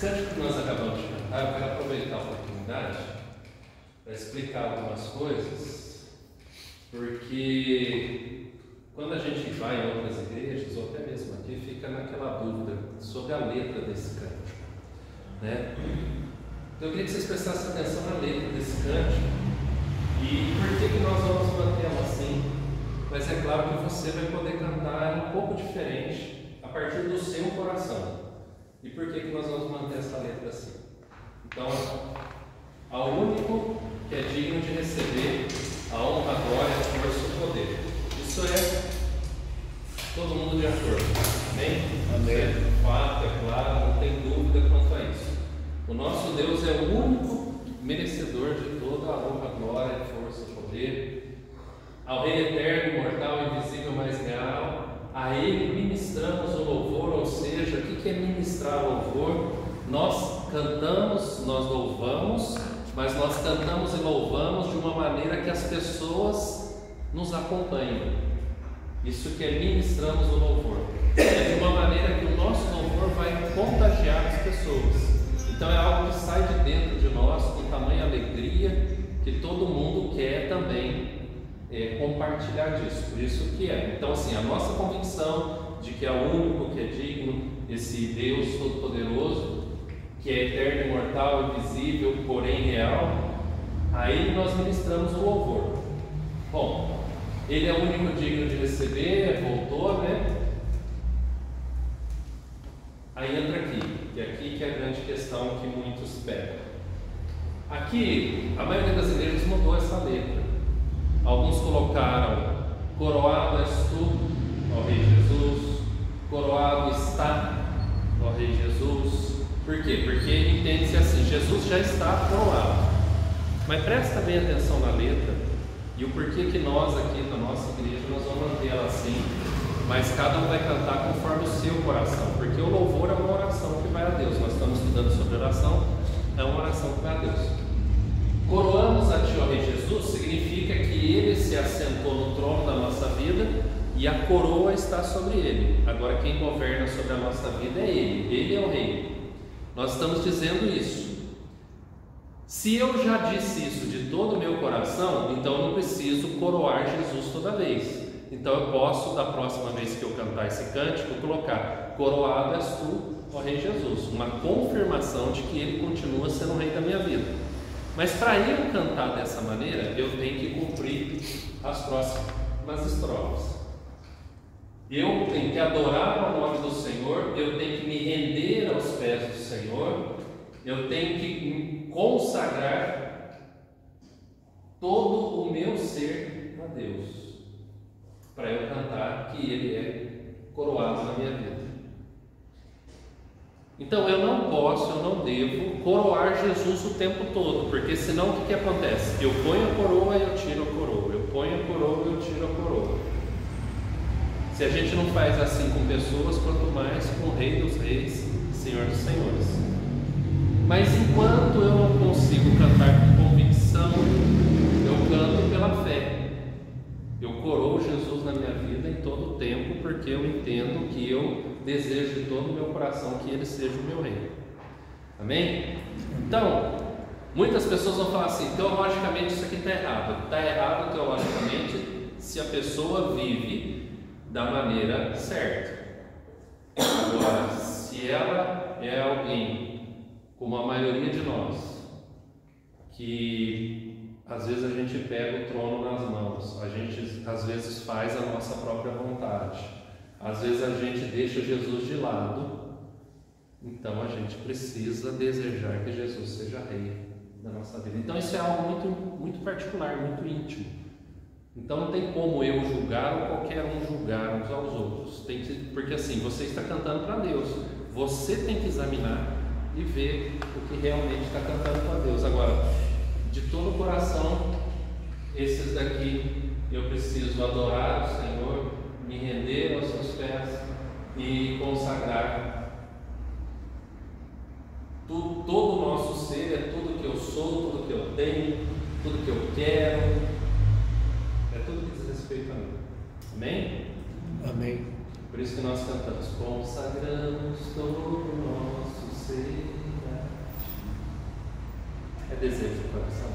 cântico que nós acabamos de cantar, eu quero aproveitar a oportunidade para explicar algumas coisas, porque quando a gente vai em outras igrejas, ou até mesmo aqui, fica naquela dúvida sobre a letra desse cântico, né? Então eu queria que vocês prestassem atenção na letra desse cântico e por que nós vamos mantê-lo assim, mas é claro que você vai poder cantar um pouco diferente a partir do seu coração. E por que nós vamos manter essa letra assim? Então, a única ao Rei eterno, imortal, invisível, mais real. A Ele ministramos o louvor, ou seja, o que é ministrar louvor? Nós cantamos, nós louvamos, mas nós cantamos e louvamos de uma maneira que as pessoas nos acompanham. Isso que é ministramos o louvor. É de uma maneira que o nosso louvor vai contagiar as pessoas. Então é algo que sai de dentro de nós com tamanha alegria que todo mundo quer também compartilhar disso. Por isso que é. Então assim, a nossa convicção de que é o único que é digno, esse Deus Todo-Poderoso, que é eterno, imortal, invisível, porém real, aí nós ministramos o louvor. Bom, Ele é o único digno de receber, voltou, né? Aí entra aqui, e aqui que é a grande questão que muitos pegam. Aqui, a maioria das igrejas mudou essa letra. Alguns colocaram: coroado és tu, ó Rei Jesus, coroado está, ó Rei Jesus. Por quê? Porque entende-se assim: Jesus já está coroado. Mas presta bem atenção na letra e o porquê que nós aqui na nossa igreja nós vamos manter ela assim, mas cada um vai cantar conforme o seu coração, porque o louvor é uma oração que vai a Deus. Nós estamos estudando sobre oração, é uma oração que vai a Deus. Coroamos a Ti, ó Rei Jesus, significa que Ele se assentou no trono da nossa vida e a coroa está sobre Ele. Agora quem governa sobre a nossa vida é Ele, Ele é o Rei. Nós estamos dizendo isso. Se eu já disse isso de todo o meu coração, então eu não preciso coroar Jesus toda vez. Então eu posso, da próxima vez que eu cantar esse cântico, colocar: coroado és tu, ó Rei Jesus, uma confirmação de que Ele continua sendo o Rei da minha vida. Mas para eu cantar dessa maneira, eu tenho que cumprir as próximas estrofes. Eu tenho que adorar o nome do Senhor, eu tenho que me render aos pés do Senhor, eu tenho que me consagrar todo o meu ser a Deus, para eu cantar que Ele é coroado na minha vida. Então eu não posso, eu não devo coroar Jesus o tempo todo, porque senão o que acontece? Eu ponho a coroa e eu tiro a coroa, eu ponho a coroa e eu tiro a coroa. Se a gente não faz assim com pessoas, quanto mais com o Rei dos Reis, Senhor dos Senhores. Mas enquanto eu não consigo cantar com convicção, eu canto pela fé. Eu coroo Jesus na minha vida em todo o tempo, porque eu entendo que eu desejo de todo o meu coração que Ele seja o meu Rei. Amém? Então, muitas pessoas vão falar assim: teologicamente isso aqui está errado. Está errado teologicamente se a pessoa vive da maneira certa. Agora, se ela é alguém, como a maioria de nós, que às vezes a gente pega o trono nas mãos, a gente às vezes faz a nossa própria vontade, às vezes a gente deixa Jesus de lado, então a gente precisa desejar que Jesus seja Rei da nossa vida. Então isso é algo muito, muito particular, muito íntimo. Então não tem como eu julgar ou qualquer um julgar uns aos outros. Porque assim, você está cantando para Deus, você tem que examinar e ver o que realmente está cantando para Deus. Agora, de todo o coração, esses daqui eu preciso adorar o Senhor, me render aos seus pés e consagrar todo o nosso ser, é tudo que eu sou, tudo que eu tenho, tudo que eu quero. É tudo que diz respeito a mim. Amém? Amém. Por isso que nós cantamos: consagramos todo o nosso ser. É desejo do coração.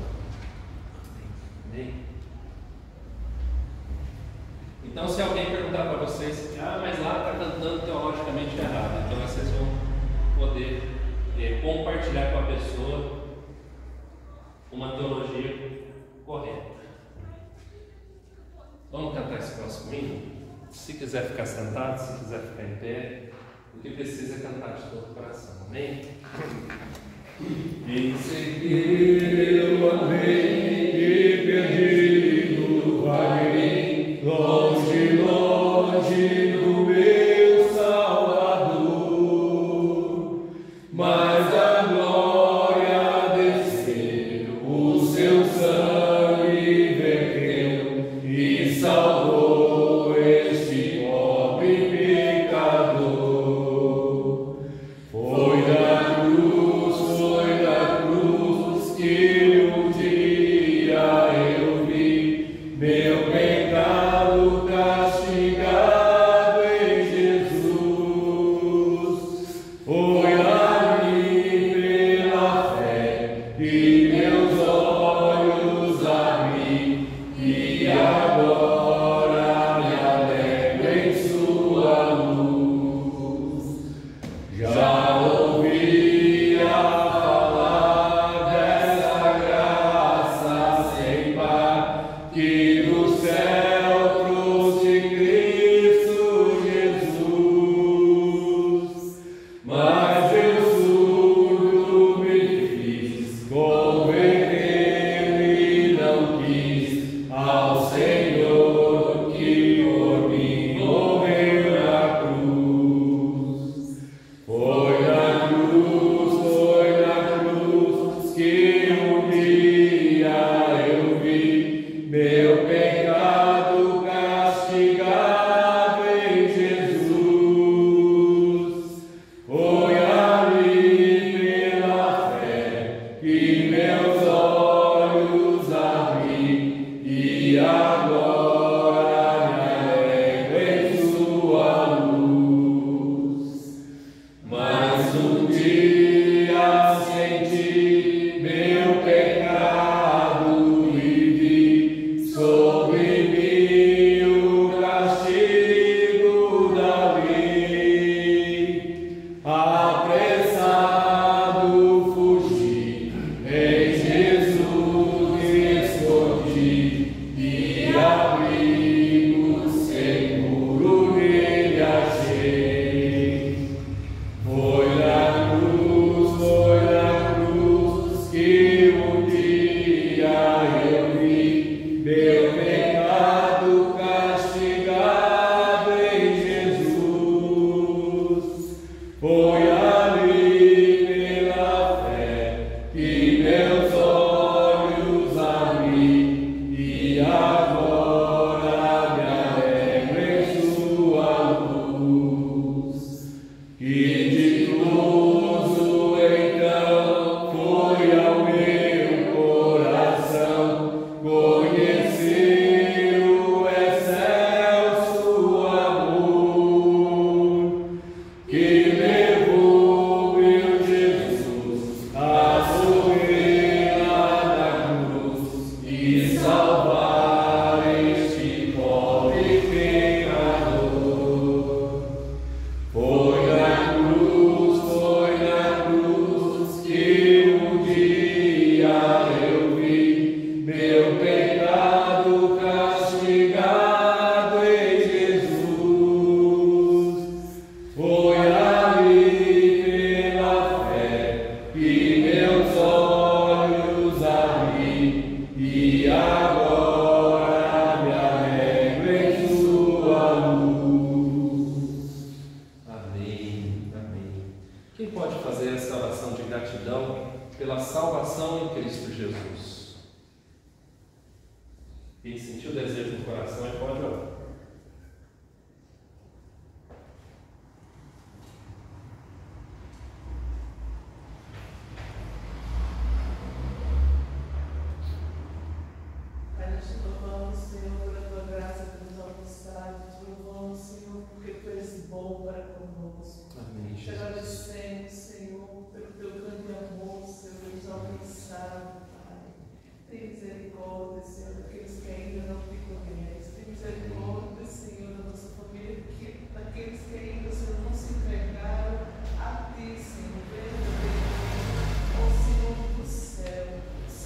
Amém? Então, se alguém perguntar para vocês: mas lá está cantando teologicamente errado, então vocês vão poder compartilhar com a pessoa uma teologia correta. Vamos cantar esse próximo hino? Se quiser ficar sentado, se quiser ficar em pé, o que precisa é cantar de todo o coração. Amém? Em seguir, amém, e perdido vai, longe, longe do meu Salvador, mas a glória desceu, o seu sangue verteu, e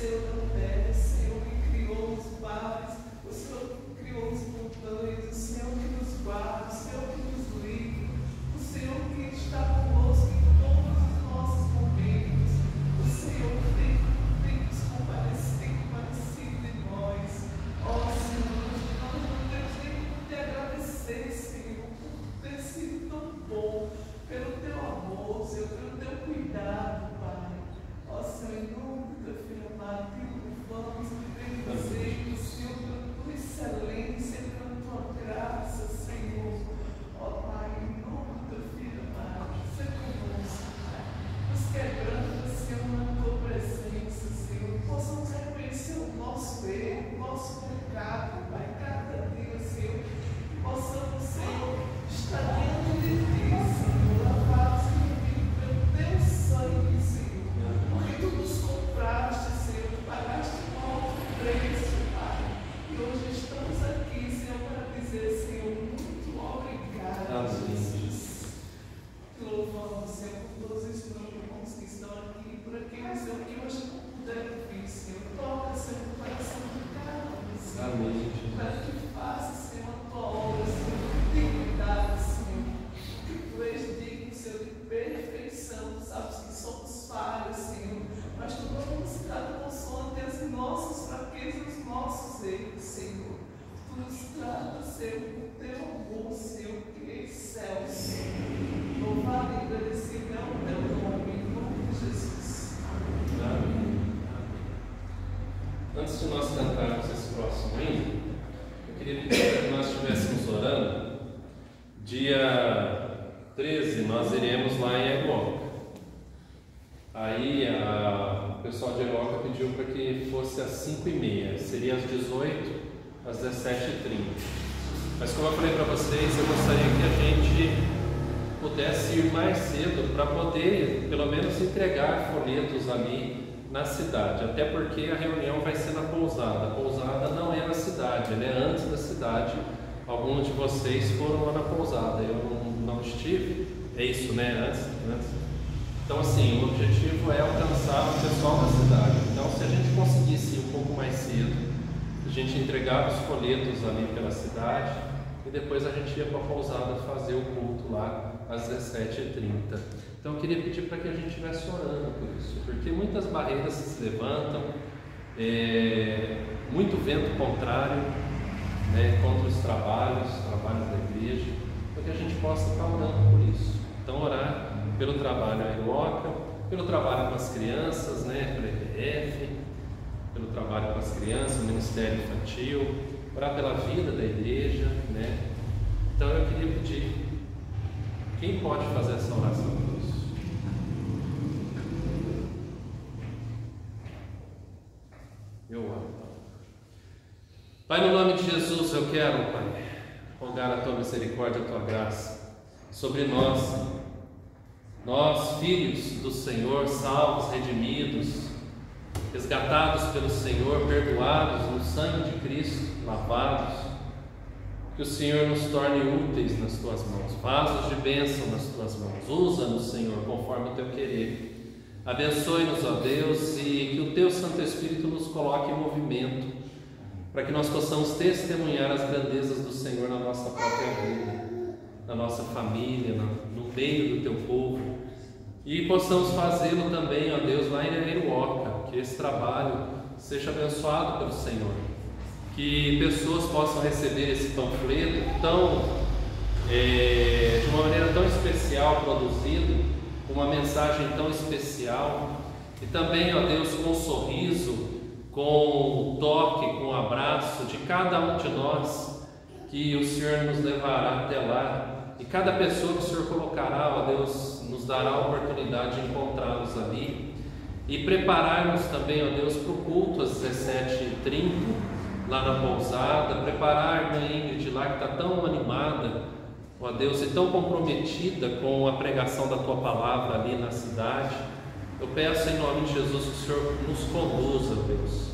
Senhor não deve, Senhor que criou os mares, o Senhor seu, o teu amor, Senhor, que céus. Louvado e agradecido é o teu nome, em nome de Jesus. Amém. Antes de nós cantarmos esse próximo hino, eu queria pedir que nós estivéssemos orando. Dia 13 nós iremos lá em Aguoca. Aí o pessoal de Aguoca pediu para que fosse às 5h30, seria às 18h, às 17h30. Mas como eu falei para vocês, eu gostaria que a gente pudesse ir mais cedo para poder pelo menos entregar folhetos ali na cidade, até porque a reunião vai ser na pousada. A pousada não é na cidade, ela é antes da cidade. Alguns de vocês foram lá na pousada, eu não estive, é isso, né? Antes. Então, assim, o objetivo é alcançar o pessoal da cidade. Então, se a gente conseguisse ir um pouco mais cedo, a gente entregava os folhetos ali pela cidade e depois a gente ia para a pousada fazer o culto lá às 17h30. Então, eu queria pedir para que a gente estivesse orando por isso, porque muitas barreiras se levantam, muito vento contrário, né, contra os trabalhos da igreja, para que a gente possa estar orando por isso. Então, orar pelo trabalho Aguoca, pelo trabalho com as crianças, né, pelo EPF, pelo trabalho com as crianças, o Ministério Infantil, orar pela vida da igreja, né. Então, eu queria pedir, quem pode fazer essa oração por isso? Eu oro. Pai, no nome de Jesus, eu quero, Pai, rogar a Tua misericórdia, a Tua graça sobre nós, filhos do Senhor, salvos, redimidos, resgatados pelo Senhor, perdoados no sangue de Cristo, lavados. Que o Senhor nos torne úteis nas Tuas mãos, vasos de bênção nas Tuas mãos. Usa-nos, Senhor, conforme o Teu querer. Abençoe-nos, ó Deus, e que o Teu Santo Espírito nos coloque em movimento, para que nós possamos testemunhar as grandezas do Senhor na nossa própria vida, na nossa família, no meio do Teu povo, e possamos fazê-lo também, ó Deus, lá em Aguoca, que esse trabalho seja abençoado pelo Senhor, que pessoas possam receber esse panfleto de uma maneira tão especial produzido, com uma mensagem tão especial, e também, ó Deus, com um sorriso, com o toque, com o abraço de cada um de nós, que o Senhor nos levará até lá, e cada pessoa que o Senhor colocará, ó Deus, nos dará a oportunidade de encontrá-los ali, e prepararmos também, ó Deus, para o culto às 17h30, lá na pousada, preparar a Ingrid lá, que está tão animada, ó Deus, e tão comprometida com a pregação da Tua palavra ali na cidade. Eu peço em nome de Jesus que o Senhor nos conduza, Deus.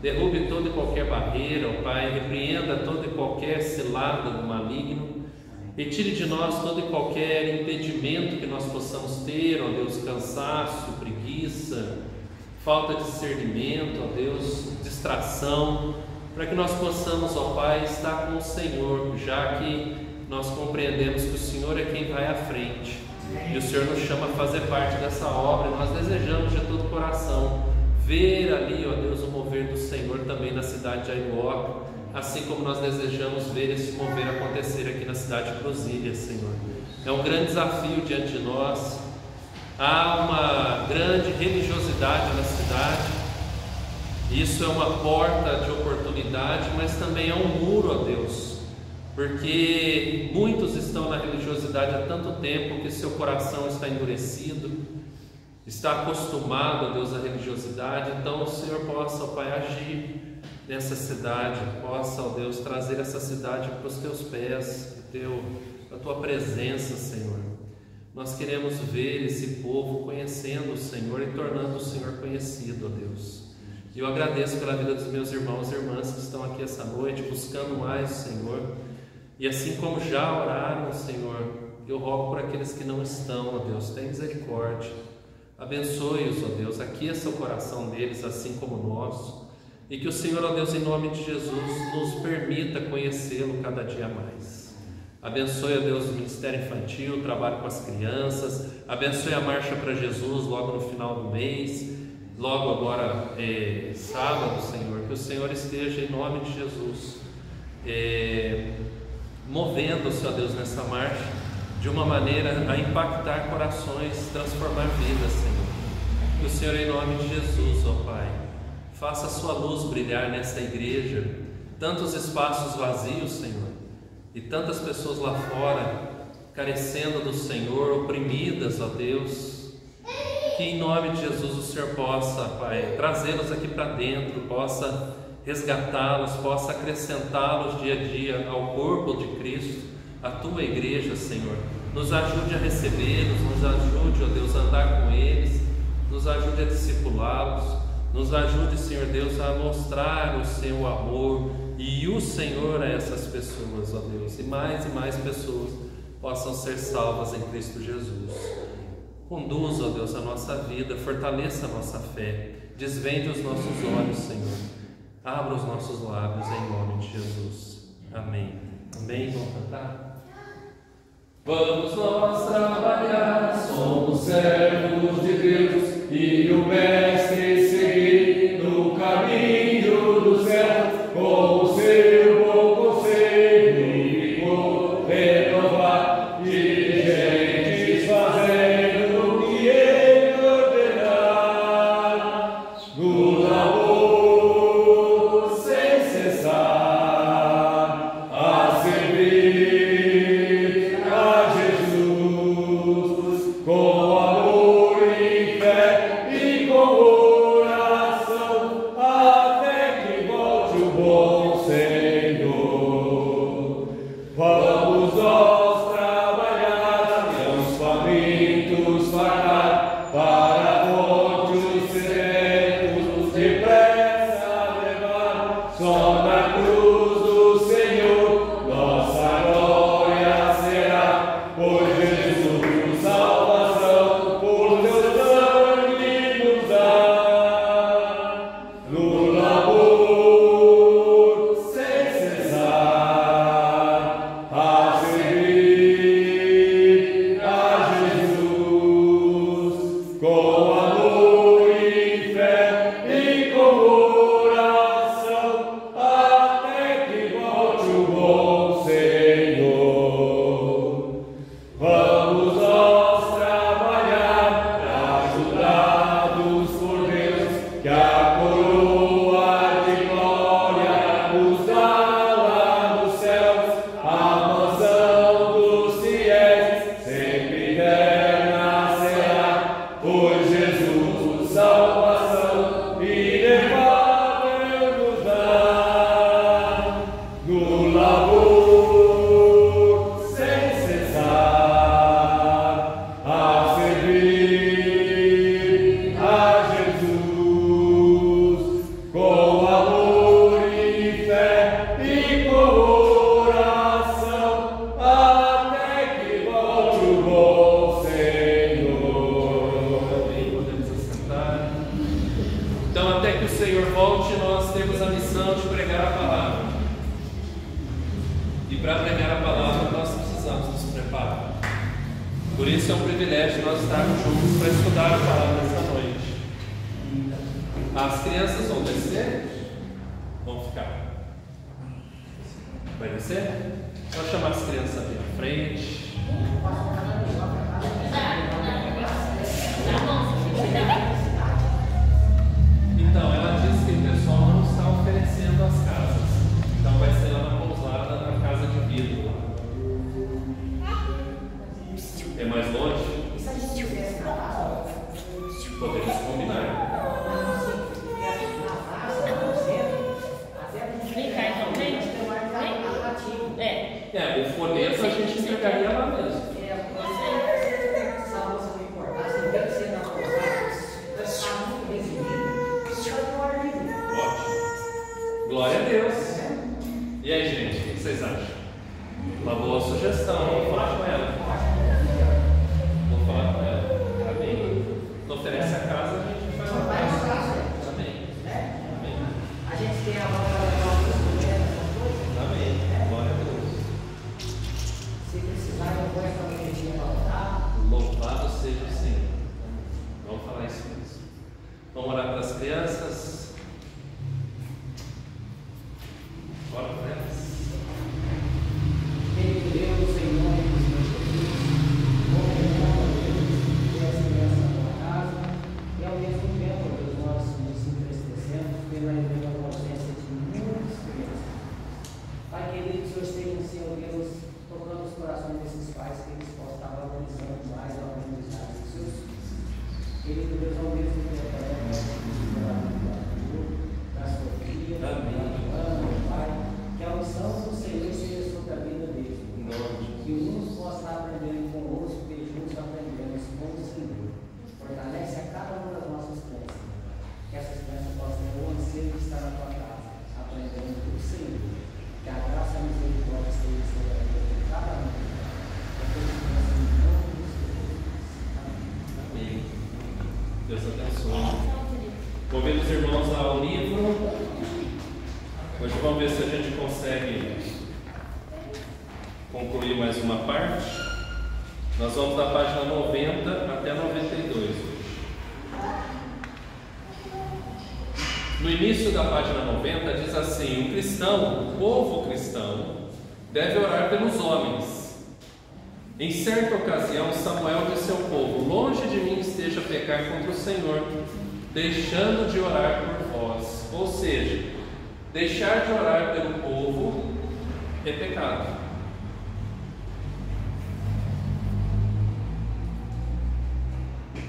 Derrube toda e qualquer barreira, ó Pai, repreenda toda e qualquer cilada do maligno, e tire de nós todo e qualquer impedimento que nós possamos ter, ó Deus, cansaço, preguiça, falta de discernimento, ó Deus, distração, para que nós possamos, ó Pai, estar com o Senhor, já que nós compreendemos que o Senhor é quem vai à frente. E o Senhor nos chama a fazer parte dessa obra, e nós desejamos de todo o coração ver ali, ó Deus, o mover do Senhor também na cidade de Aguoca, assim como nós desejamos ver esse mover acontecer aqui na cidade de Cruzília, Senhor. É um grande desafio diante de nós, há uma grande religiosidade na cidade, isso é uma porta de oportunidade, mas também é um muro, ó Deus, porque muitos estão na religiosidade há tanto tempo que seu coração está endurecido, está acostumado, ó Deus, à religiosidade. Então o Senhor possa, ó Pai, agir nessa cidade, possa, ó Deus, trazer essa cidade para os Teus pés, a Tua presença, Senhor. Nós queremos ver esse povo conhecendo o Senhor e tornando o Senhor conhecido, ó Deus. E eu agradeço pela vida dos meus irmãos e irmãs que estão aqui essa noite buscando mais o Senhor. E assim como já oraram, Senhor, eu rogo por aqueles que não estão, ó Deus, tem misericórdia, abençoe-os, ó Deus, aqueça o coração deles, assim como o nosso, e que o Senhor, ó Deus, em nome de Jesus, nos permita conhecê-lo cada dia mais. Abençoe, ó Deus, o Ministério Infantil, o trabalho com as crianças, abençoe a Marcha para Jesus logo no final do mês, logo agora sábado, Senhor, que o Senhor esteja em nome de Jesus movendo-se, ó Deus, nessa marcha, de uma maneira a impactar corações, transformar vidas, Senhor. Que o Senhor, em nome de Jesus, ó Pai, faça a sua luz brilhar nessa igreja, tantos espaços vazios, Senhor, e tantas pessoas lá fora, carecendo do Senhor, oprimidas, ó Deus. Que em nome de Jesus o Senhor possa, Pai, trazê-los aqui para dentro, possa resgatá-los, possa acrescentá-los dia a dia ao corpo de Cristo, a tua igreja, Senhor. Nos ajude a recebê-los, nos ajude, ó Deus, a andar com eles, nos ajude a discipulá-los, nos ajude, Senhor Deus, a mostrar o seu amor e o Senhor a essas pessoas, ó Deus, e mais pessoas possam ser salvas em Cristo Jesus. Conduza, ó Deus, a nossa vida, fortaleça a nossa fé, desvende os nossos olhos, Senhor, abra os nossos lábios em nome de Jesus. Amém. Amém. Vamos cantar? Vamos nós trabalhar, somos servos de Deus e o Mestre seguir no caminho do céu, com o seu bom conselho e por renovar dirigentes fazendo o que ele ordenar, no labor sem cessar a servir a Jesus com amor e fé e com oração, até que volte o bom Senhor. Vamos nós trabalhar, e aos famintos fartar, para a fonte os sedentos depressa levar. Só na cruz do Senhor nossa glória será, pois Jesus salvação por teu sangue nos dá. No labor sem cessar a servir a Jesus com amor e fé e com oração, até que volte o bom Senhor. Vamos nós trabalhar, ajudados por Deus, que a coroa de glória nos dá lá nos céus, a mansão dos fiéis sempre eterna será, pois Jesus salvação inefável nos dá. No labor sem cessar a servir a Jesus com amor e fé e com oração, até que volte o bom Senhor. Amém. Podemos assentar. Então, até que o Senhor volte, nós temos a missão de pregar a palavra. E para pregar a palavra, nós precisamos nos preparar. Por isso é um privilégio nós estarmos juntos para estudar a palavra esta noite. As crianças vão descer? Vão ficar? Vai descer? Vou chamar as crianças aqui na frente. Então, ela disse que o pessoal não está oferecendo as casas. Então vai ser lá na pousada, na casa de vidro. É mais longe? Podemos combinar. Vem cá, então, vem. É. O folheto a gente entregaria lá mesmo. Ótimo. Glória a Deus. E aí, gente, o que vocês acham? Uma boa sugestão. Vamos falar com ela. Vamos falar com ela. Amém. Não oferece a casa, a gente faz uma casa. Amém. Amém. A gente tem a volta da mulheres, Amém. Glória a Deus. se precisar, eu vou essa igreja voltar. Louvado seja o Senhor. Vamos falar isso mesmo. Vamos orar para as crianças. Ora para elas. vamos ver se a gente consegue concluir mais uma parte. Nós vamos da página 90 até 92. No início da página 90 diz assim: o cristão, o povo cristão, deve orar pelos homens. Em certa ocasião, Samuel disse ao povo: longe de mim esteja pecar contra o Senhor, deixando de orar por vós. Ou seja, deixar de orar pelo povo é pecado.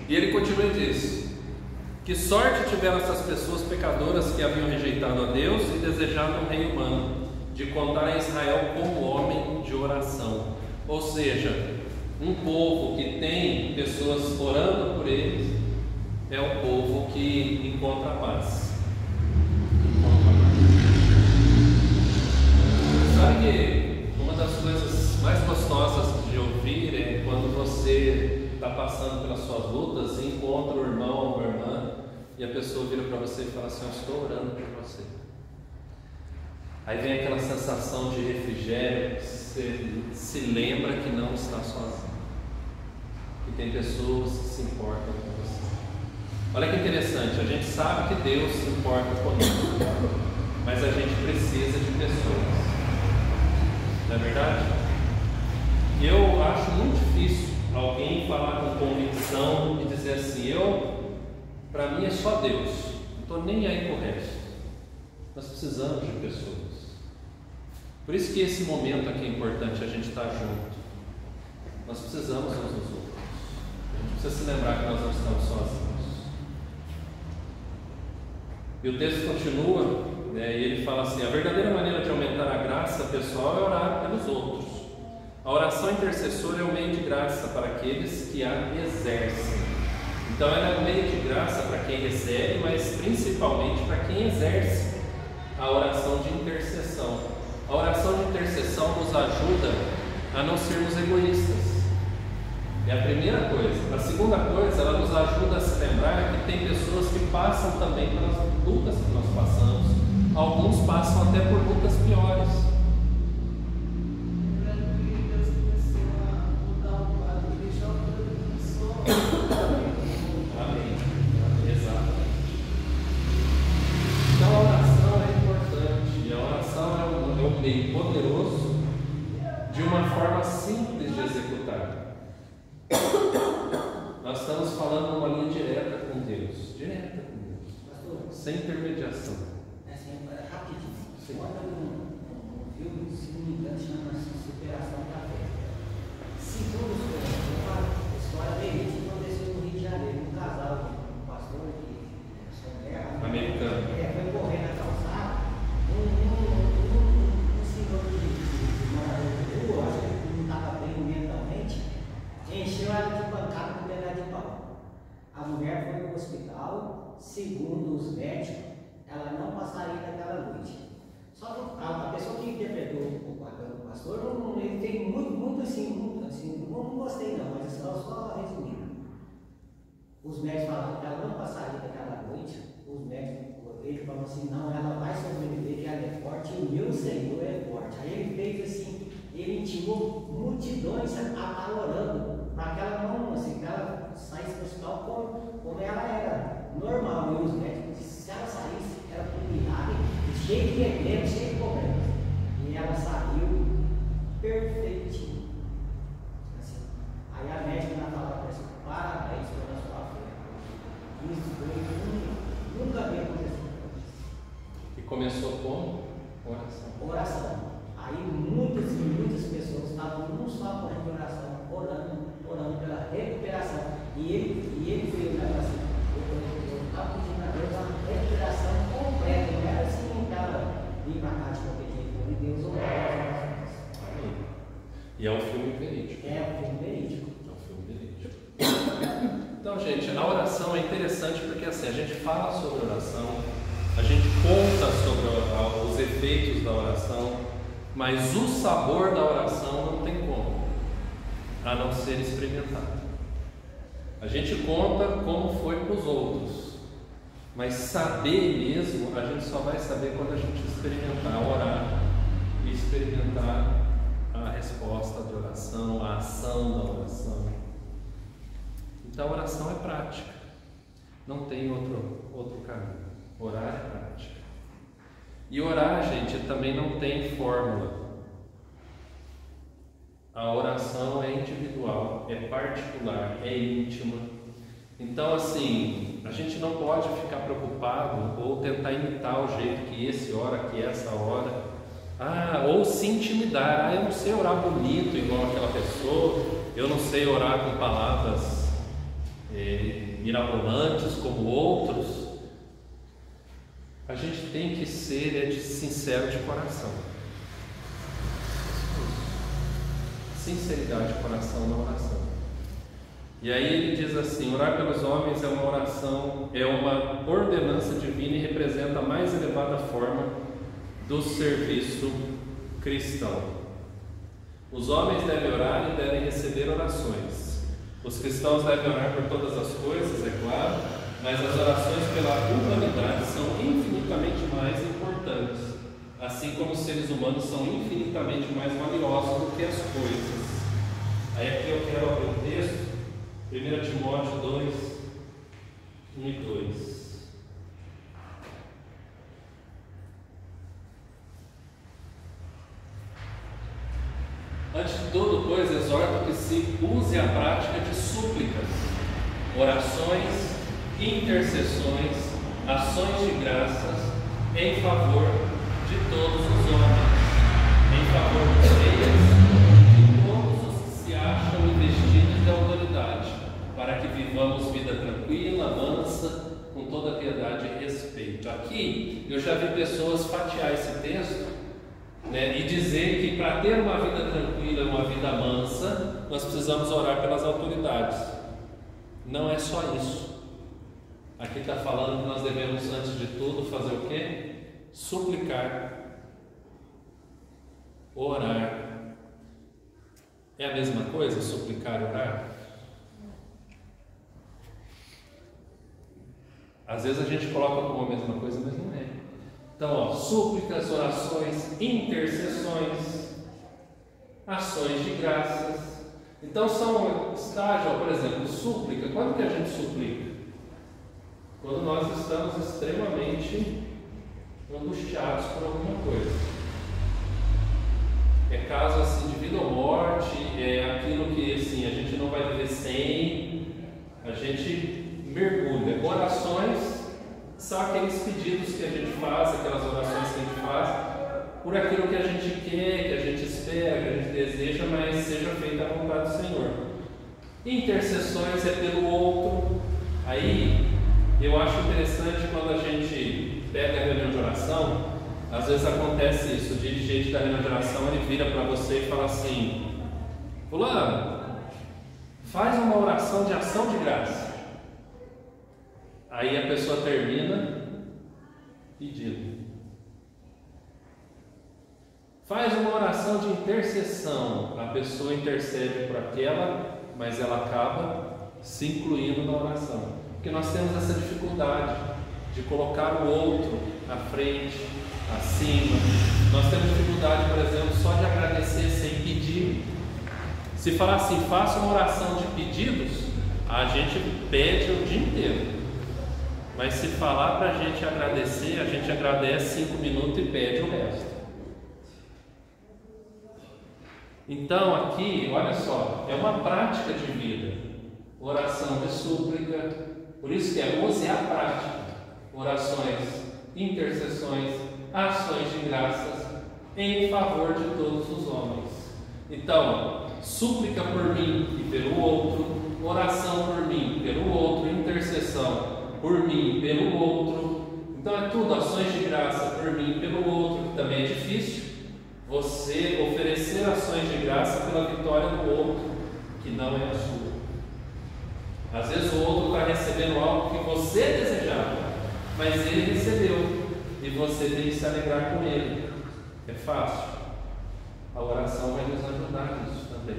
E ele continua e diz: que sorte tiveram essas pessoas pecadoras que haviam rejeitado a Deus e desejado um rei humano, de contar a Israel como homem de oração. Ou seja, um povo que tem pessoas orando por eles é o povo que encontra a paz. Sabe que uma das coisas mais gostosas de ouvir é quando você está passando pelas suas lutas e encontra o irmão ou a irmã e a pessoa vira para você e fala assim: eu estou orando por você. Aí vem aquela sensação de refrigério, você se lembra que não está sozinho, que tem pessoas que se importam com você. Olha que interessante, a gente sabe que Deus se importa conosco, mas a gente precisa de pessoas, não é verdade? Eu acho muito difícil alguém falar com convicção e dizer assim: para mim é só Deus, não estou nem aí com o resto. Nós precisamos de pessoas. Por isso que esse momento aqui é importante, a gente estar junto. Nós precisamos uns dos outros. A gente precisa se lembrar que nós não estamos sozinhos. E o texto continua, né, e ele fala assim: a verdadeira maneira de aumentar a graça pessoal é orar pelos outros. A oração intercessora é o meio de graça para aqueles que a exercem. Então ela é o meio de graça para quem recebe, mas principalmente para quem exerce a oração de intercessão. A oração de intercessão nos ajuda a não sermos egoístas. É a primeira coisa. A segunda coisa, ela nos ajuda a se lembrar que tem pessoas que passam também pelas lutas que nós passamos. Alguns passam até por lutas piores. Poderoso de uma forma simples de executar. Nós estamos falando uma linha direta com Deus, sem intermediação. Rapidinho. Olha um filme, se não me engano, chama Superação da Fé. Segundo a história dele, aconteceu no Rio de Janeiro, um casal, um pastor que americano. Foi correr na calçada, acho que não estava bem mentalmente, encheu ela de pancada com um pedaço de pau. A mulher foi para o hospital, segundo os médicos, ela não passaria daquela noite. Só que a pessoa que interpretou o papel do pastor, ele tem muito assim, não gostei não, mas só resumindo. Os médicos falaram que ela não passaria daquela noite, os médicos, ele falou assim: não, ela vai sobreviver, que ela é forte, e o meu Senhor é forte. Aí ele fez assim, ele intimou multidões a estar orando para que ela não, assim, que ela saísse do hospital como ela era normal. E os médicos disseram: se ela saísse, era por milagre, cheio de veneno, cheio de problema. E ela saiu perfeitinha. Assim. Aí a médica na palavra disse: parabéns pela sua fé. Isso foi nunca havia acontecido. E começou com oração. Aí muitas pessoas estavam não só correndo de oração, orando pela recuperação. E ele veio lá assim: eu estava pedindo a Deus uma recuperação completa. Não era assim que ela vir para cá de qualquer jeito. E Deus orou as nossas. E é um filme verídico. É um filme verídico. Então, gente, a oração é interessante porque assim, a gente fala sobre oração, a gente conta sobre os efeitos da oração, mas o sabor da oração não tem como, a não ser experimentado. A gente conta como foi para os outros, Mas saber mesmo, a gente só vai saber quando a gente experimentar orar e experimentar a resposta de oração, a ação da oração. Então a oração é prática, não tem outro caminho. Orar é prática. E orar, gente, também não tem fórmula. A oração é individual, é particular, é íntima. Então, assim, a gente não pode ficar preocupado ou tentar imitar o jeito que esse ora, que essa ora. Ou se intimidar. Eu não sei orar bonito igual aquela pessoa, eu não sei orar com palavras mirabolantes como outros. A gente tem que ser sincero de coração. Sinceridade de coração na oração. E aí ele diz assim: orar pelos homens é uma oração, é uma ordenança divina e representa a mais elevada forma do serviço cristão. Os homens devem orar e devem receber orações. Os cristãos devem orar por todas as coisas, é claro, mas as orações pela humanidade são infinitamente mais importantes, assim como os seres humanos são infinitamente mais valiosos do que as coisas. Aí aqui eu quero abrir o texto, 1 Timóteo 2, 1 e 2. Antes de tudo, pois, exorto que se use a prática de súplicas, orações, intercessões, ações de graças em favor de todos os homens, em favor dos reis e de todos os que se acham investidos de autoridade, para que vivamos vida tranquila, mansa, com toda piedade e respeito. Aqui eu já vi pessoas fatiar esse texto, né, e dizer que para ter uma vida tranquila, uma vida mansa, nós precisamos orar pelas autoridades. Não é só isso. Aqui está falando que nós devemos, antes de tudo, fazer o quê? Suplicar, orar. É a mesma coisa, suplicar e orar? Às vezes a gente coloca como a mesma coisa, mas não é. Então, súplicas, orações, intercessões, ações de graças. Então são estágios, por exemplo, súplica. Quando que a gente suplica? Quando nós estamos extremamente angustiados por alguma coisa. É caso assim de vida ou morte, é aquilo que assim, a gente não vai viver sem, a gente mergulha. Orações são aqueles pedidos que a gente faz, aquelas orações que a gente faz, por aquilo que a gente quer, que a gente espera, que a gente deseja, mas seja feita a vontade do Senhor. Intercessões é pelo outro. Aí eu acho interessante quando a gente pega a reunião de oração, às vezes acontece isso, o dirigente da reunião de oração, ele vira para você e fala assim: fulano, faz uma oração de ação de graça. Aí a pessoa termina pedindo. Faz uma oração de intercessão. A pessoa intercede por aquela, mas ela acaba se incluindo na oração. Porque nós temos essa dificuldade de colocar o outro à frente, acima. Nós temos dificuldade, por exemplo, só de agradecer sem pedir. Se falar assim, faça uma oração de pedidos, a gente pede o dia inteiro. Mas se falar para a gente agradecer, a gente agradece 5 minutos e pede o resto. Então aqui, olha só, é uma prática de vida. Oração de súplica, por isso que use a prática. Orações, intercessões, ações de graças em favor de todos os homens. Então, súplica por mim e pelo outro, oração por mim, pelo outro, intercessão por mim, pelo outro. Então é tudo ações de graça por mim, pelo outro, que também é difícil. Você oferecer ações de graça pela vitória do outro, que não é a sua. Às vezes o outro está recebendo algo que você desejava, mas ele recebeu, e você tem que se alegrar com ele. É fácil. A oração vai nos ajudar nisso também.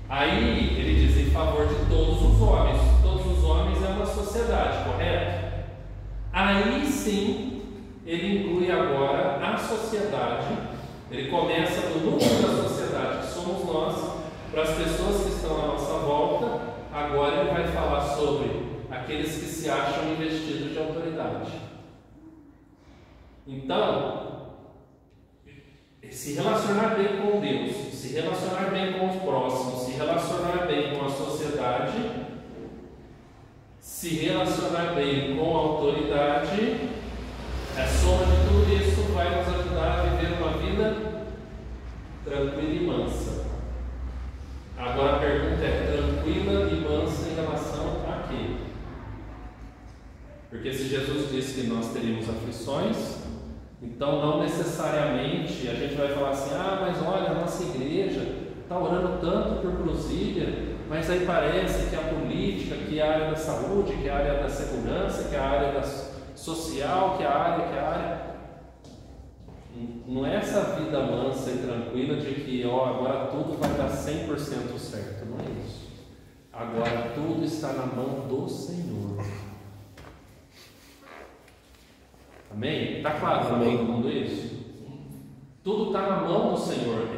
Aí ele diz em favor de todos os homens. Todos os homens é uma sociedade, correto? Aí sim, ele inclui agora a sociedade. Ele começa no núcleo da sociedade, que somos nós, para as pessoas que estão à nossa volta. Agora ele vai falar sobre aqueles que se acham investidos de autoridade. Então, se relacionar bem com Deus, se relacionar bem com os próximos, se relacionar bem com a sociedade, se relacionar bem com a autoridade, a soma de tudo isso vai nos ajudar a viver uma vida tranquila e mansa. Agora a pergunta é: tranquila e mansa em relação a quê? Porque se Jesus disse que nós teríamos aflições, então não necessariamente a gente vai falar assim: ah, mas olha, a nossa igreja está orando tanto por Cruzília, mas aí parece que a política, que a área da saúde, que a área da segurança, que a área da social, que a área. Não é essa vida mansa e tranquila de que agora tudo vai dar 100% certo. Não é isso. Agora tudo está na mão do Senhor. Amém? Está claro para todo mundo isso? Tudo está na mão do Senhor.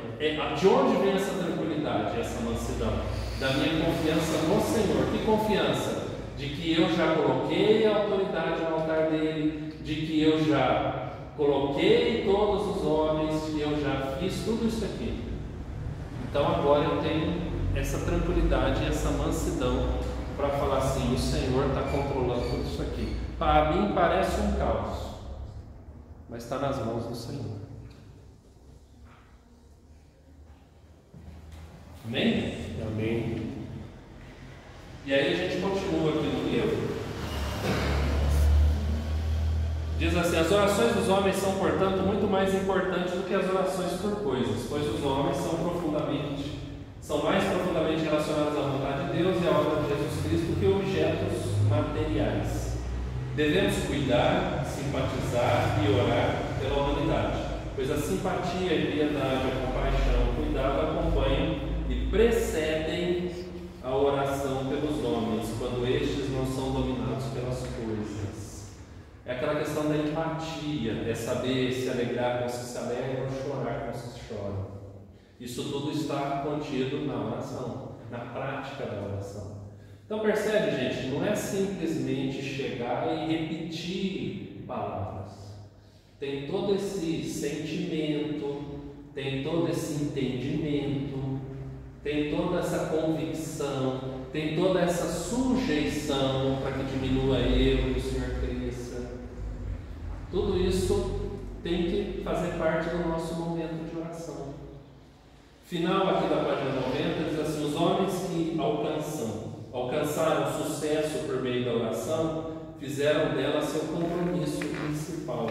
De onde vem essa tranquilidade, essa mansidão? Da minha confiança no Senhor. Que confiança? De que eu já coloquei a autoridade no altar dele, de que eu já coloquei todos os homens, que eu já fiz tudo isso aqui. Então agora eu tenho essa tranquilidade e essa mansidão para falar assim: o Senhor está controlando tudo isso aqui. Para mim parece um caos, mas está nas mãos do Senhor. Amém? Amém. E aí a gente continua aqui no livro. Diz assim: as orações dos homens são, portanto, muito mais importantes do que as orações por coisas, pois os homens são mais profundamente relacionados à vontade de Deus e à obra de Jesus Cristo que objetos materiais. Devemos cuidar, simpatizar e orar pela humanidade, pois a simpatia, a piedade, a compaixão, o cuidado acompanham e precedem a oração pelos homens, quando estes não são dominados pelas coisas. É aquela questão da empatia, é saber se alegrar com se alegra ou chorar com se chora. Isso tudo está contido na oração, na prática da oração. Então percebe, gente, não é simplesmente chegar e repetir palavras. Tem todo esse sentimento, tem todo esse entendimento, tem toda essa convicção, tem toda essa sujeição para que diminua eu e o Senhor cresça. Tudo isso tem que fazer parte do nosso momento de oração. Final aqui da página 90 diz assim: os homens que alcançaram sucesso por meio da oração, fizeram dela seu compromisso principal.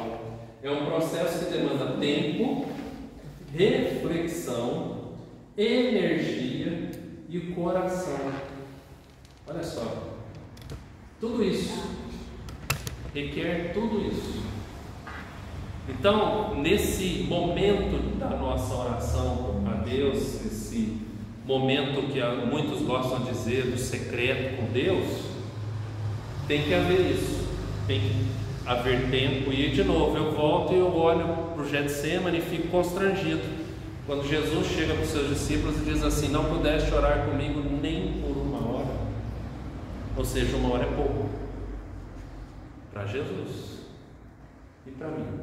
É um processo que demanda tempo, reflexão, energia e coração. Olha só, tudo isso requer tudo isso. Então, nesse momento da nossa oração a Deus, esse momento que muitos gostam de dizer do secreto com Deus, tem que haver isso, tem que haver tempo. E de novo, eu volto e eu olho para o Getsemane e fico constrangido quando Jesus chega para os seus discípulos e diz assim: não pudeste orar comigo nem por uma hora. Ou seja, uma hora é pouco para Jesus e para mim.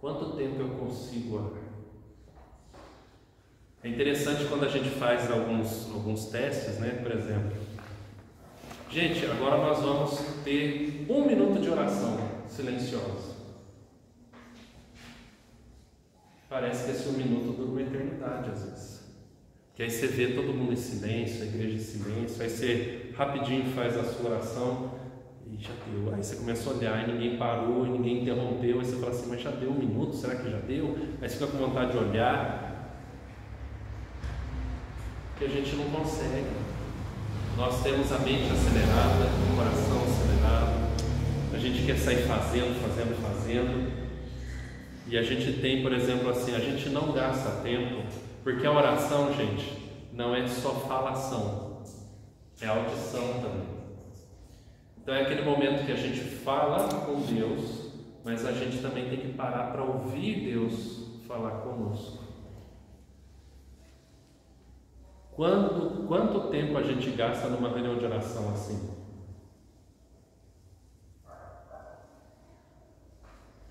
Quanto tempo eu consigo orar? É interessante quando a gente faz alguns testes, né? Por exemplo, gente, agora nós vamos ter 1 minuto de oração silenciosa. Parece que esse 1 minuto dura uma eternidade às vezes. Que aí você vê todo mundo em silêncio, a igreja em silêncio, aí você rapidinho faz a sua oração e já deu. Aí você começa a olhar e ninguém parou, e ninguém interrompeu, aí você fala assim: mas já deu 1 minuto, será que já deu? Aí você fica com vontade de olhar. Que a gente não consegue. Nós temos a mente acelerada, o coração acelerado, a gente quer sair fazendo, e a gente tem, por exemplo, assim, a gente não gasta tempo, porque a oração, gente, não é só falação, é audição também. Então é aquele momento que a gente fala com Deus, mas a gente também tem que parar para ouvir Deus falar conosco. Quanto tempo a gente gasta numa reunião de oração assim?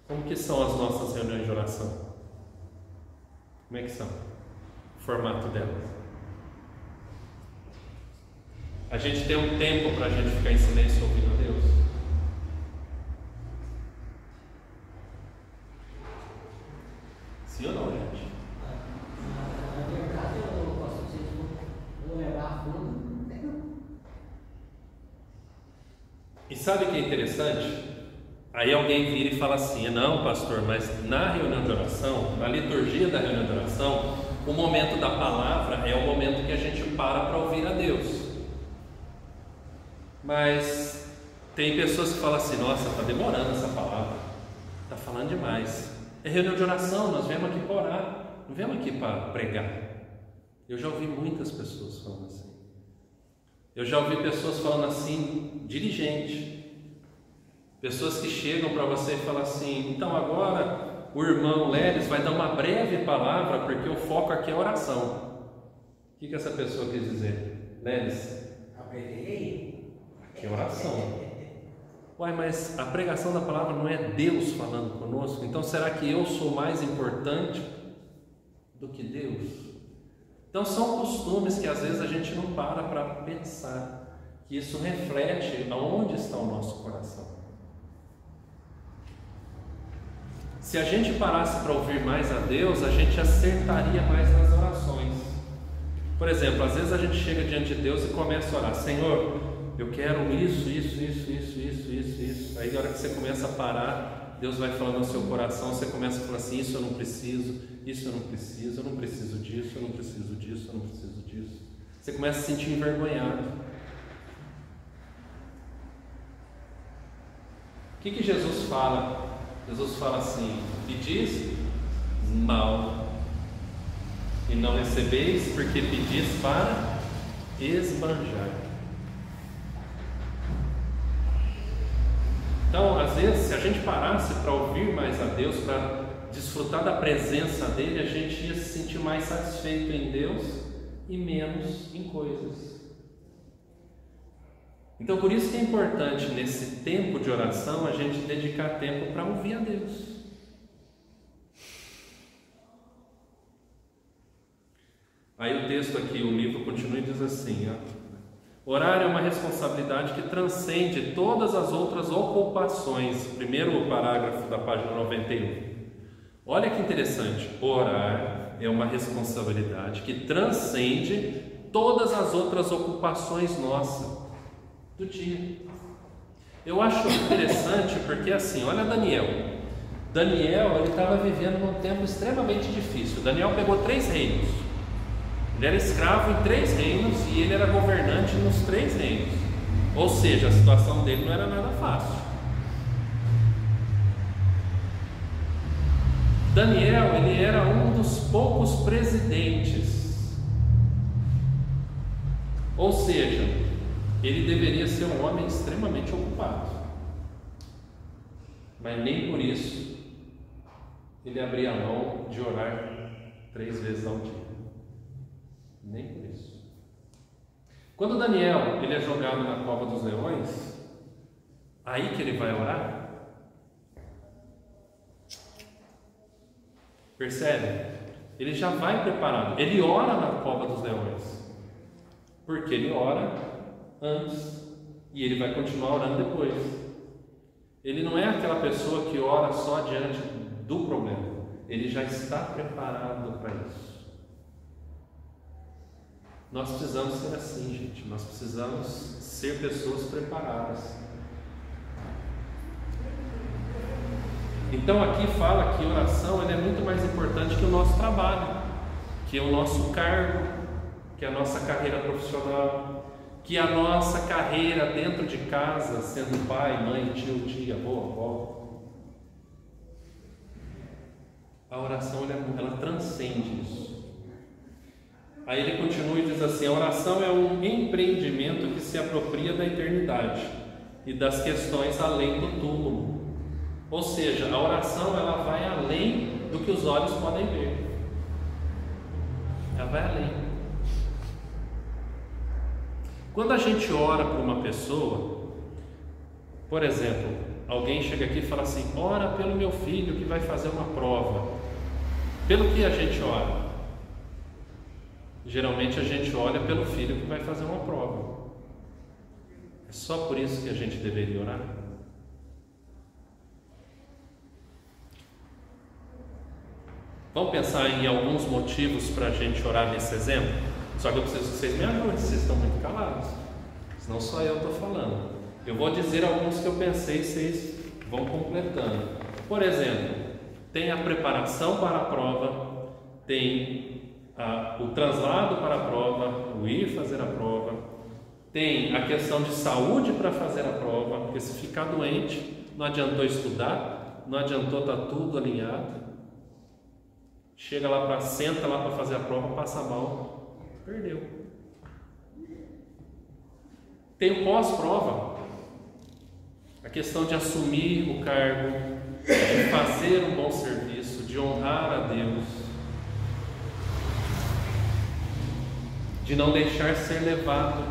Como que são as nossas reuniões de oração? Como é que são? O formato delas? A gente tem um tempo para a gente ficar em silêncio ouvindo a Deus? Sim ou não, gente? Na verdade, eu posso dizer que vou levar a fundo. E sabe o que é interessante? Aí alguém vira e fala assim: não, pastor, mas na reunião de oração, na liturgia da reunião de oração, o momento da palavra é o momento que a gente para ouvir a Deus. Mas tem pessoas que falam assim: nossa, está demorando essa palavra, está falando demais. É reunião de oração, nós viemos aqui para orar, não viemos aqui para pregar. Eu já ouvi muitas pessoas falando assim. Eu já ouvi pessoas falando assim, dirigente. Pessoas que chegam para você e falam assim: então agora o irmão Lelis vai dar uma breve palavra, porque o foco aqui é oração. O que essa pessoa quis dizer? Lelis, aqui é oração. Uai, mas a pregação da palavra não é Deus falando conosco? Então será que eu sou mais importante do que Deus? Então são costumes que às vezes a gente não para pensar, que isso reflete aonde está o nosso coração. Se a gente parasse para ouvir mais a Deus, a gente acertaria mais nas orações. Por exemplo, às vezes a gente chega diante de Deus e começa a orar: Senhor, eu quero isso. Aí na hora que você começa a parar, Deus vai falando no seu coração, você começa a falar assim: isso eu não preciso, isso eu não preciso, eu não preciso disso, eu não preciso disso, eu não preciso disso. Você começa a se sentir envergonhado. O que Jesus fala? Jesus fala assim: pedis mal e não recebeis, porque pedis para esbanjar. Então, às vezes, se a gente parasse para ouvir mais a Deus, para desfrutar da presença dele, a gente ia se sentir mais satisfeito em Deus e menos em coisas. Então, por isso que é importante, nesse tempo de oração, a gente dedicar tempo para ouvir a Deus. Aí o texto aqui, o livro continua e diz assim: orar é uma responsabilidade que transcende todas as outras ocupações. Primeiro parágrafo da página 91. Olha que interessante. Orar é uma responsabilidade que transcende todas as outras ocupações nossas do dia. Eu acho interessante porque assim, olha Daniel, ele estava vivendo num tempo extremamente difícil. Daniel pegou 3 reinos, ele era escravo em 3 reinos e ele era governante nos 3 reinos, ou seja, a situação dele não era nada fácil. Daniel, ele era um dos poucos presidentes, ou seja, ele deveria ser um homem extremamente ocupado, mas nem por isso ele abria a mão de orar 3 vezes ao dia, nem por isso. Quando Daniel ele é jogado na cova dos leões, aí que ele vai orar. Percebe? Ele já vai preparado, ele ora na cova dos leões, porque ele ora antes e ele vai continuar orando depois. Ele não é aquela pessoa que ora só diante do problema, ele já está preparado para isso. Nós precisamos ser assim, gente. Nós precisamos ser pessoas preparadas. Então aqui fala que oração ela é muito mais importante que o nosso trabalho, que o nosso cargo, que a nossa carreira profissional, que a nossa carreira dentro de casa, sendo pai, mãe, tio, tia, avô, avó. A oração ela transcende isso. Aí ele continua e diz assim: a oração é um empreendimento que se apropria da eternidade. e das questões além do túmulo. Ou seja, a oração ela vai além do que os olhos podem ver. Ela vai além. Quando a gente ora por uma pessoa, por exemplo, alguém chega aqui e fala assim: ora pelo meu filho que vai fazer uma prova. Pelo que a gente ora? Geralmente a gente olha pelo filho que vai fazer uma prova. É só por isso que a gente deveria orar? Vamos pensar em alguns motivos para a gente orar nesse exemplo? Só que eu preciso que vocês me ajudem, vocês estão muito calados. Senão só eu estou falando. Eu vou dizer alguns que eu pensei, vocês vão completando. Por exemplo, tem a preparação para a prova, tem o translado para a prova, o ir fazer a prova, tem a questão de saúde para fazer a prova, porque se ficar doente, não adiantou estudar, não adiantou estar tudo alinhado. Chega lá senta lá para fazer a prova, passa mal, perdeu. Tem o pós-prova, a questão de assumir o cargo, de fazer um bom serviço, de honrar a Deus, de não deixar ser levado,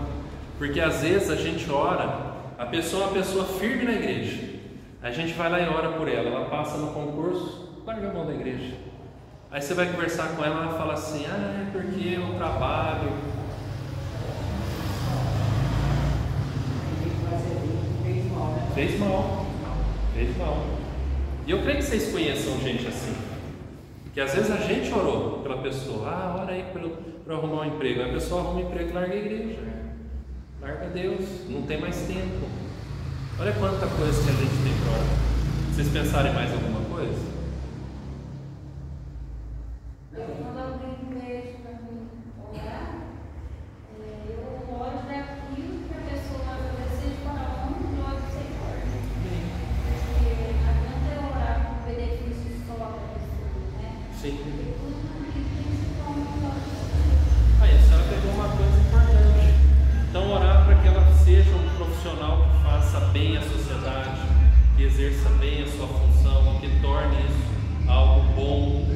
porque às vezes a gente ora, a pessoa é uma pessoa firme na igreja, a gente vai lá e ora por ela, ela passa no concurso, larga a mão da igreja. Aí você vai conversar com ela, ela fala assim: ah, é porque eu trabalho. Fez mal. E eu creio que vocês conheçam gente assim, que às vezes a gente orou pela pessoa: ora aí para arrumar um emprego. Aí a pessoa arruma um emprego e larga a igreja, larga Deus, não tem mais tempo. Olha quanta coisa que a gente tem para orar. Vocês pensarem mais alguma coisa? Quando alguém pede para mim orar, eu oro daquilo que a pessoa deseja para a glória do Senhor. Porque não adianta eu orar com benefício só da pessoa, né? Sim. Porque tudo que tem que ser uma glória do Senhor. Aí a senhora pegou uma coisa importante. Então, orar para que ela seja um profissional que faça bem a sociedade, que exerça bem a sua função, que torne isso algo bom.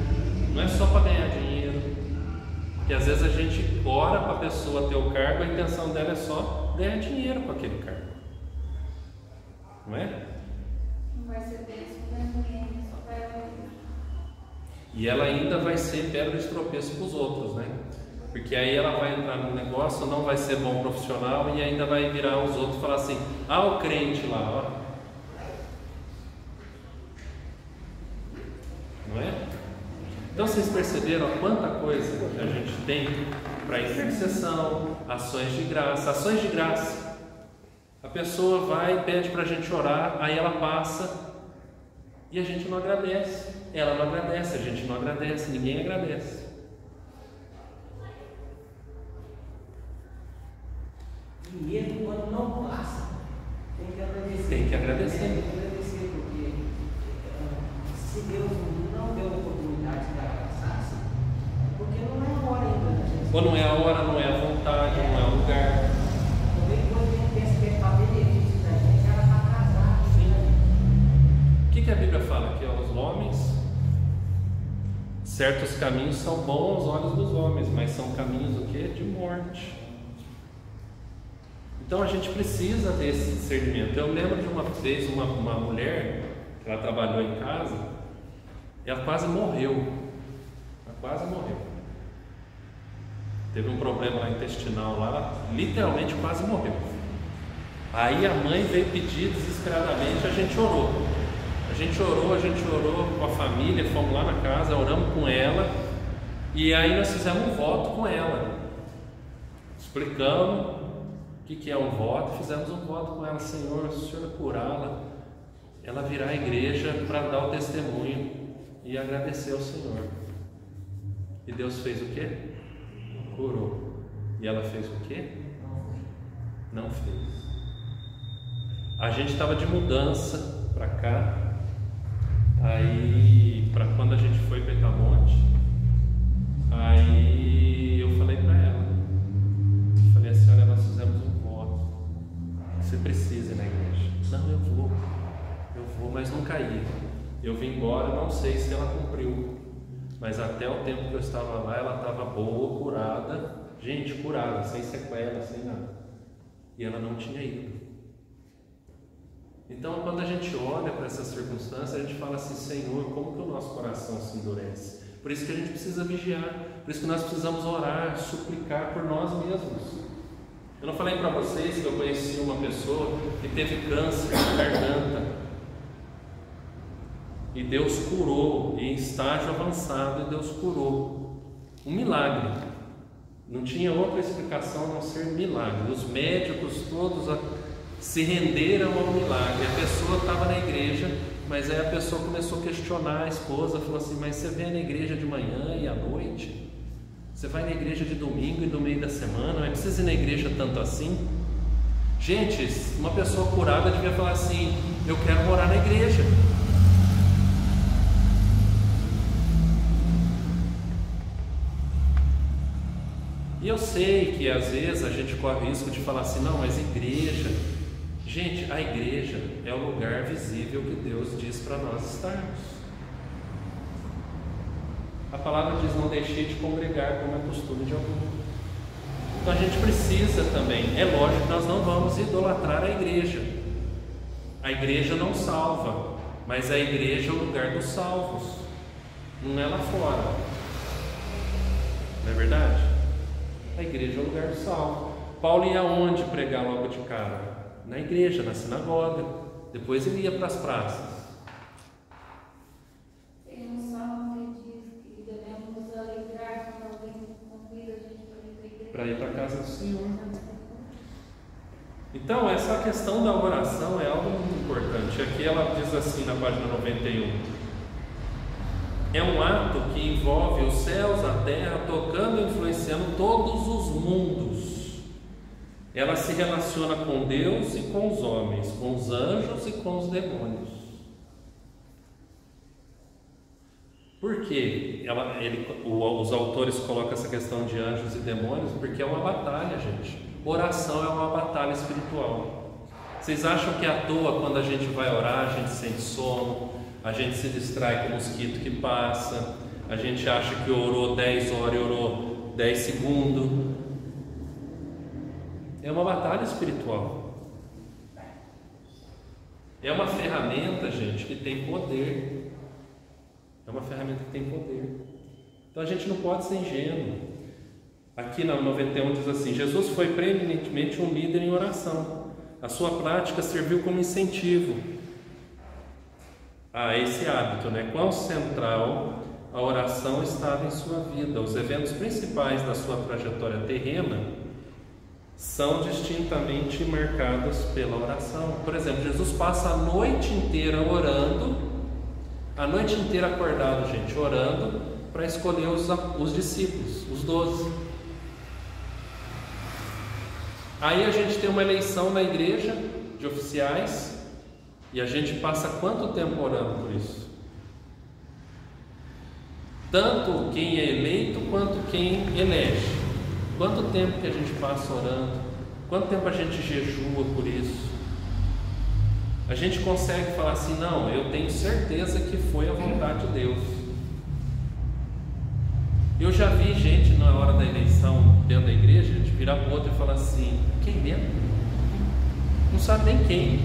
Não é só para ganhar dinheiro, porque às vezes a gente ora para a pessoa ter o cargo, a intenção dela é só ganhar dinheiro com aquele cargo, não é? Não vai ser bênção para ninguém, só para ela. E ela ainda vai ser pedra de tropeço para os outros, né? Porque aí ela vai entrar no negócio, não vai ser bom profissional e ainda vai virar os outros e falar assim: ah, o crente lá, ó. Não é? Então vocês perceberam quanta coisa que a gente tem para intercessão, ações de graça. Ações de graça. A pessoa vai e pede para a gente orar, aí ela passa e a gente não agradece. Ela não agradece, a gente não agradece, ninguém agradece. E mesmo quando não passa, tem que agradecer. Tem que agradecer. Tem que agradecer, porque se Deus não deu a oportunidade de ela passasse, porque não é a hora ainda, né? Ou não é a hora, não é a vontade, não é o lugar. Também quando a gente pensa que é para benefício da gente, ela está atrasada. O que a Bíblia fala? Que aos homens, certos caminhos são bons aos olhos dos homens, mas são caminhos o quê? De morte. Então a gente precisa desse discernimento. Eu lembro de uma vez uma mulher que ela trabalhou em casa, ela quase morreu. Teve um problema lá intestinal lá, ela literalmente quase morreu. Aí a mãe veio pedir desesperadamente, a gente orou com a família, fomos lá na casa, oramos com ela, e aí nós fizemos um voto com ela, explicamos o que é um voto, fizemos um voto com ela: Senhor, se o Senhor curá-la, ela virá à igreja para dar o testemunho e agradecer ao Senhor. E Deus fez o quê? Curou. E ela fez o quê? Não fez. A gente estava de mudança para cá, aí para quando a gente foi para Itamonte, aí eu falei para ela, assim: olha, nós fizemos um voto, você precisa ir na igreja. embora, não sei se ela cumpriu, mas até o tempo que eu estava lá, ela estava boa, curada, gente, curada, sem sequela, sem nada, e ela não tinha ido. Então, quando a gente olha para essas circunstâncias, a gente fala assim: Senhor, como que o nosso coração se endurece? Por isso que a gente precisa vigiar, por isso que nós precisamos orar, suplicar por nós mesmos. Eu não falei para vocês que eu conheci uma pessoa que teve câncer na garganta e Deus curou, em estágio avançado, e Deus curou. Um milagre, não tinha outra explicação a não ser milagre. Os médicos todos se renderam ao milagre. A pessoa estava na igreja, mas aí a pessoa começou a questionar a esposa, falou assim: mas você vem na igreja de manhã e à noite? Você vai na igreja de domingo e no meio da semana? Não é preciso ir na igreja tanto assim? Gente, uma pessoa curada devia falar assim: eu quero morar na igreja. E eu sei que às vezes a gente corre o risco de falar assim: não, mas igreja. Gente, a igreja é o lugar visível que Deus diz para nós estarmos. A palavra diz: não deixei de congregar como é costume de algum. Então a gente precisa também, é lógico que nós não vamos idolatrar a igreja. A igreja não salva, mas a igreja é o lugar dos salvos, não é lá fora. Não é verdade? A igreja é o lugar do salvo. Paulo ia aonde pregar logo de cara? Na igreja, na sinagoga. Depois ele ia para as praças. Tem um salmo que diz que devemos nos alegrar quando alguém convida a gente para ir para a casa do Senhor. Então, essa questão da oração é algo muito importante. Aqui ela diz assim na página 91. É um ato que envolve os céus, a terra, tocando e influenciando todos os mundos. Ela se relaciona com Deus e com os homens, com os anjos e com os demônios. Por quê? Os autores colocam essa questão de anjos e demônios porque é uma batalha, gente. Oração é uma batalha espiritual. Vocês acham que é à toa quando a gente vai orar, a gente sente sono, a gente se distrai com o mosquito que passa, a gente acha que orou 10 horas e orou 10 segundos? É uma batalha espiritual. É uma ferramenta, gente, que tem poder. É uma ferramenta que tem poder. Então a gente não pode ser ingênuo. Aqui na 91 diz assim: Jesus foi preeminentemente um líder em oração. A sua prática serviu como incentivo a esse hábito, né? Quão central a oração estava em sua vida. Os eventos principais da sua trajetória terrena são distintamente marcados pela oração. Por exemplo, Jesus passa a noite inteira orando, a noite inteira acordado, gente, orando para escolher os discípulos, os 12. Aí a gente tem uma eleição na igreja de oficiais e a gente passa quanto tempo orando por isso? Tanto quem é eleito quanto quem elege. Quanto tempo que a gente passa orando? Quanto tempo a gente jejua por isso? A gente consegue falar assim: não, eu tenho certeza que foi a vontade de Deus. Eu já vi gente na hora da eleição dentro da igreja, a gente virar para o outro e falar assim: quem mesmo? Não sabe nem quem.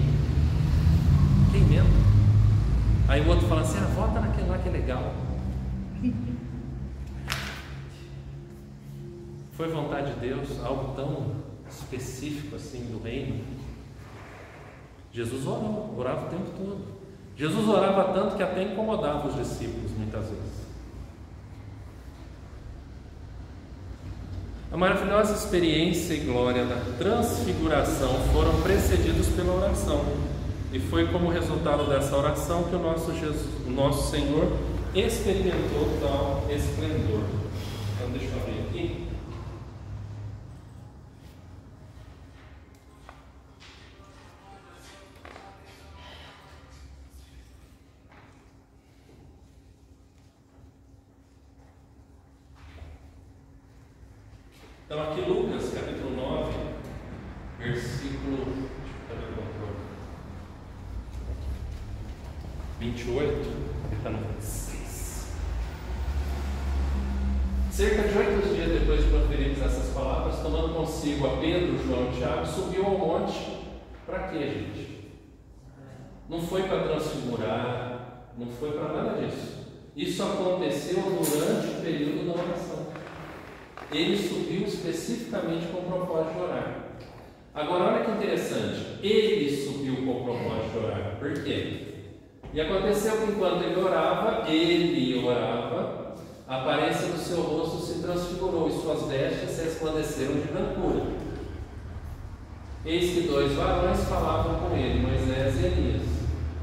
Quem mesmo? Aí o outro fala assim: vota naquele lá que é legal. Foi vontade de Deus, algo tão específico assim do reino? Jesus orava o tempo todo. Jesus orava tanto que até incomodava os discípulos muitas vezes. A maravilhosa experiência e glória da transfiguração foram precedidos pela oração. E foi como resultado dessa oração que o nosso Senhor experimentou tal esplendor. Então deixa eu abrir aqui. Então aqui Lucas capítulo 9, versículo 28, ele está Cerca de 8 dias depois de proferirmos essas palavras, tomando consigo a Pedro, João e Tiago, subiu ao monte. Para quê, gente? Não foi para transfigurar, não foi para nada disso. Isso aconteceu durante o período da oração. Ele subiu especificamente com o propósito de orar. Agora, olha que interessante. Ele subiu com o propósito de orar. Por quê? E aconteceu que enquanto ele orava, a aparência do seu rosto se transfigurou e suas vestes se resplandeceram de brancura. Eis que 2 varões falavam com ele, Moisés e Elias,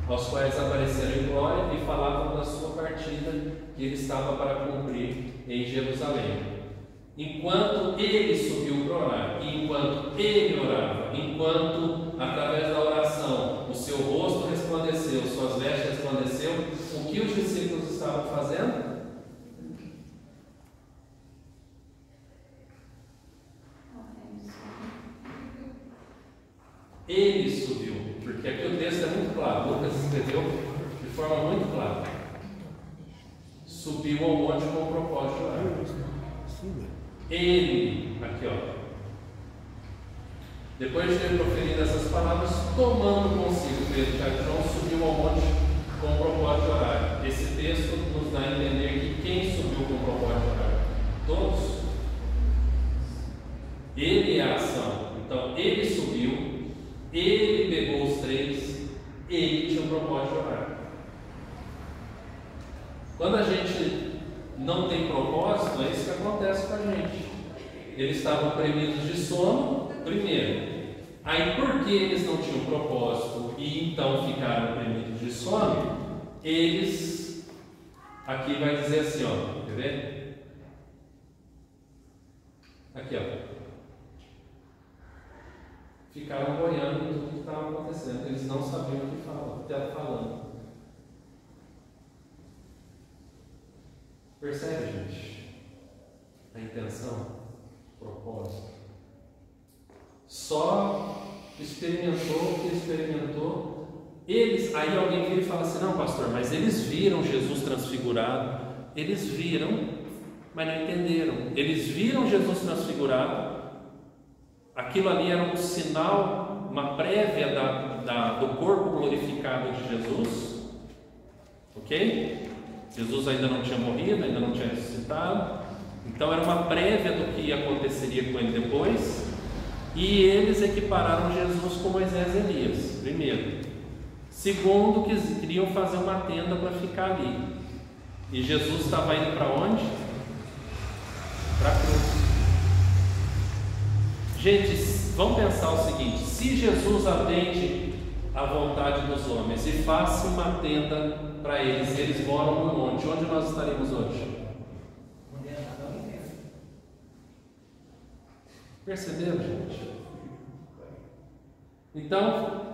aos quais apareceram em glória e falavam da sua partida que ele estava para cumprir em Jerusalém. Enquanto ele subiu para orar, e enquanto ele orava, enquanto através da oração o seu rosto resplandeceu, suas vestes resplandeceu, o que os discípulos estavam fazendo? Ele subiu, porque aqui o texto é muito claro, Lucas escreveu de forma muito clara. Subiu ao monte com o propósito de orar. Ele, aqui ó, depois de ter proferido essas palavras, tomando consigo Pedro, Tiago e João, subiu ao monte com o propósito de orar. Esse texto nos dá a entender que quem subiu com o propósito de orar? Todos. Ele é a ação. Então ele subiu, ele pegou os 3, ele tinha um propósito de orar. Quando a gente não tem propósito, é isso que acontece com a gente. Eles estavam premidos de sono, primeiro. Aí, porque eles não tinham propósito e então ficaram premidos de sono, eles, aqui vai dizer assim, ó, quer ver? Aqui, ó. Ficaram boiando em tudo que estava acontecendo. Eles não sabiam o que estava falando. Percebe, gente? A intenção, o propósito. Só experimentou o que experimentou. Eles, aí alguém vira e fala assim: não, pastor, mas eles viram Jesus transfigurado. Eles viram, mas não entenderam. Eles viram Jesus transfigurado. Aquilo ali era um sinal, uma prévia do corpo glorificado de Jesus. Ok? Jesus ainda não tinha morrido, ainda não tinha ressuscitado. Então era uma prévia do que aconteceria com ele depois. E eles equipararam Jesus com Moisés e Elias, primeiro. Segundo, que queriam fazer uma tenda para ficar ali. E Jesus estava indo para onde? Para a cruz. Gente, vamos pensar o seguinte: se Jesus atende à vontade dos homens e faça uma tenda para eles, eles moram no monte, onde nós estaremos hoje? Perceberam, gente? Então,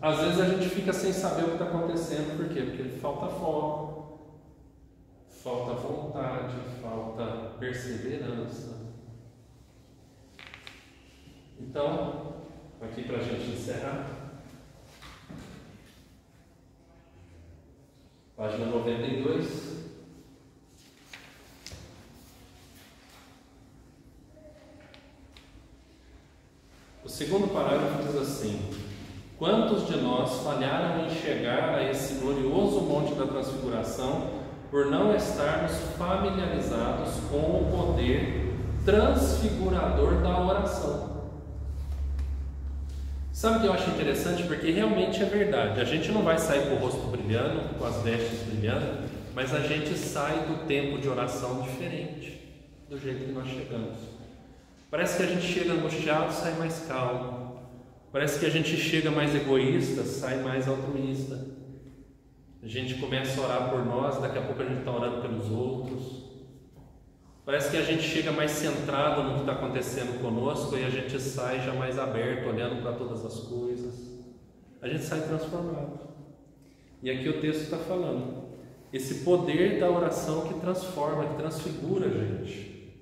às vezes a gente fica sem saber o que está acontecendo. Por quê? Porque falta foco, falta vontade, falta perseverança. Então, aqui para a gente encerrar, página 92. O segundo parágrafo diz assim: quantos de nós falharam em chegar a esse glorioso monte da transfiguração por não estarmos familiarizados com o poder transfigurador da oração? Sabe o que eu acho interessante? Porque realmente é verdade. A gente não vai sair com o rosto brilhando, com as vestes brilhando, mas a gente sai do tempo de oração diferente do jeito que nós chegamos. Parece que a gente chega angustiado, sai mais calmo. Parece que a gente chega mais egoísta, sai mais altruísta. A gente começa a orar por nós, daqui a pouco a gente está orando pelos outros. Parece que a gente chega mais centrado no que está acontecendo conosco e a gente sai já mais aberto, olhando para todas as coisas. A gente sai transformado. E aqui o texto está falando. Esse poder da oração que transforma, que transfigura a gente.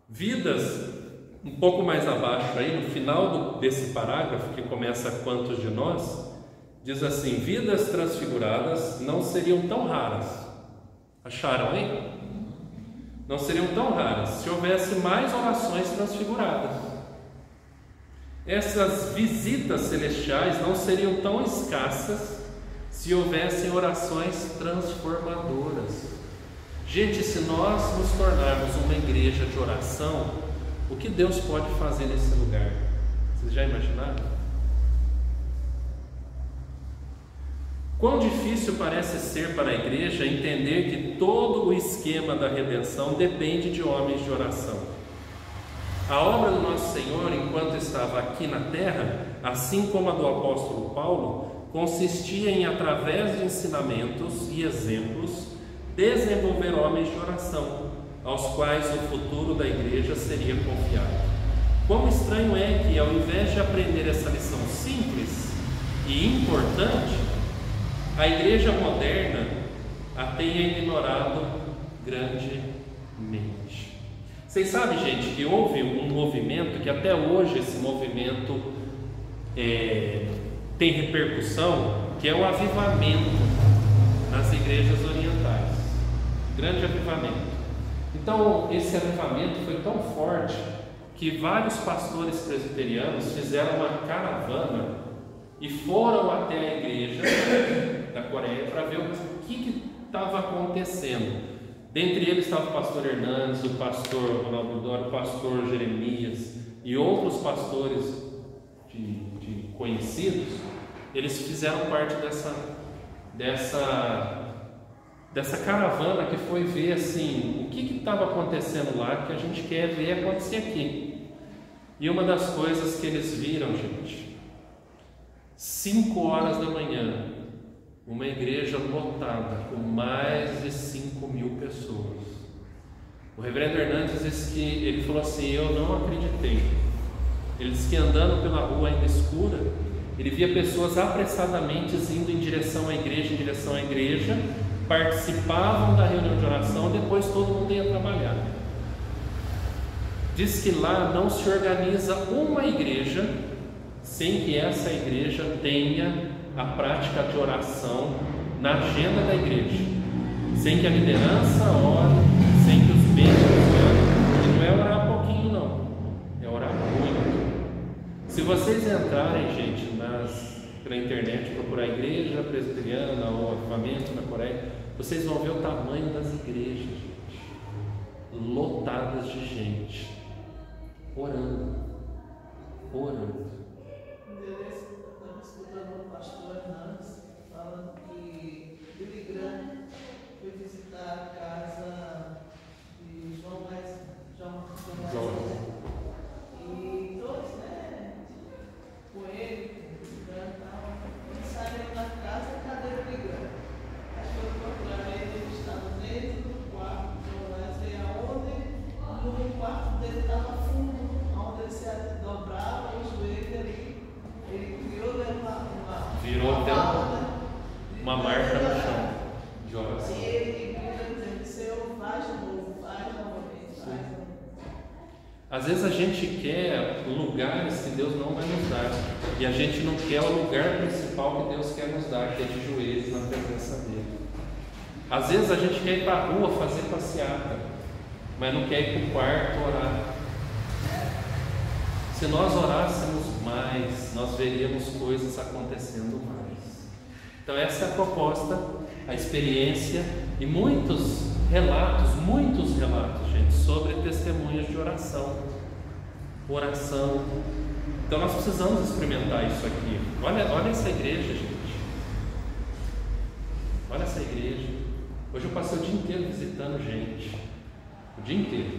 Vidas um pouco mais abaixo aí, no final desse parágrafo, que começa quantos de nós, diz assim: vidas transfiguradas não seriam tão raras. Acharam aí? não seriam tão raras se houvesse mais orações transfiguradas. Essas visitas celestiais não seriam tão escassas se houvessem orações transformadoras. Gente, se nós nos tornarmos uma igreja de oração, o que Deus pode fazer nesse lugar? Vocês já imaginaram? Quão difícil parece ser para a igreja entender que todo o esquema da redenção depende de homens de oração. A obra do nosso Senhor, enquanto estava aqui na terra, assim como a do apóstolo Paulo, consistia em, através de ensinamentos e exemplos, desenvolver homens de oração, aos quais o futuro da igreja seria confiado. Quão estranho é que, ao invés de aprender essa lição simples e importante, a igreja moderna a tenha ignorado grandemente. Vocês sabem, gente, que houve um movimento que até hoje esse movimento tem repercussão, que é o avivamento nas igrejas orientais. Grande avivamento. Então, esse avivamento foi tão forte que vários pastores presbiterianos fizeram uma caravana e foram até a igreja da Coreia para ver o que estava acontecendo. Dentre eles estava o pastor Hernandes, o pastor Ronaldo Dório, o pastor Jeremias e outros pastores de conhecidos. Eles fizeram parte dessa caravana que foi ver assim, o que estava acontecendo lá, que a gente quer ver acontecer aqui. E uma das coisas que eles viram, gente, 5 horas da manhã, uma igreja lotada com mais de 5.000 pessoas. O reverendo Hernandes disse que ele falou assim: eu não acreditei. Ele disse que andando pela rua ainda escura, ele via pessoas apressadamente indo em direção à igreja, participavam da reunião de oração, depois todo mundo ia trabalhar. Diz que lá não se organiza uma igreja sem que essa igreja tenha a prática de oração na agenda da igreja, sem que a liderança ore, sem que os membros orem. E não é orar pouquinho não, é orar muito. Se vocês entrarem, gente, pela internet, procurar igreja presbiteriana ou avivamento na Coreia, vocês vão ver o tamanho das igrejas, gente, lotadas de gente orando. Estamos escutando o pastor Hernandes falando que Billy Graham foi visitar a casa de João e todos, com ele, eles saíram da casa, cadê o Billy Graham? Aí foi procurar ele estava dentro do quarto de João Wesley, aonde no quarto dele estava fundo, onde ele se dobrava o joelho ali. Ele criou virou até uma marca no chão de oração. E ele dizendo: Senhor, faz de novo, faz novamente. Às vezes a gente quer lugares que Deus não vai nos dar, e a gente não quer o lugar principal que Deus quer nos dar, que é de joelhos na presença dele. Às vezes a gente quer ir para a rua fazer passeata, mas não quer ir para o quarto orar. Se nós orássemos mais, nós veríamos coisas acontecendo mais. Então essa é a proposta, a experiência e muitos relatos, gente, sobre testemunhos de oração. Então nós precisamos experimentar isso aqui. Olha essa igreja, gente. Olha essa igreja. Hoje eu passei o dia inteiro visitando gente. O dia inteiro.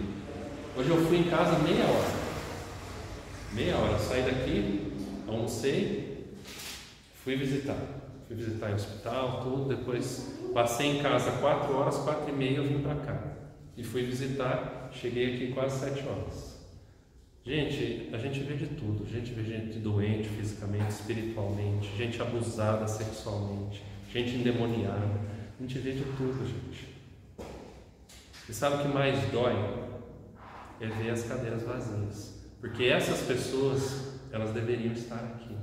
Hoje eu fui em casa meia hora. Saí daqui, almocei, fui visitar em hospital, tudo. Depois passei em casa 4 horas, 4h30 eu vim para cá e fui visitar. Cheguei aqui quase 7 horas. Gente, a gente vê de tudo. A gente vê gente doente fisicamente, espiritualmente, gente abusada sexualmente, gente endemoniada. A gente vê de tudo, gente. E sabe o que mais dói? É ver as cadeiras vazias. Porque essas pessoas, elas deveriam estar aqui.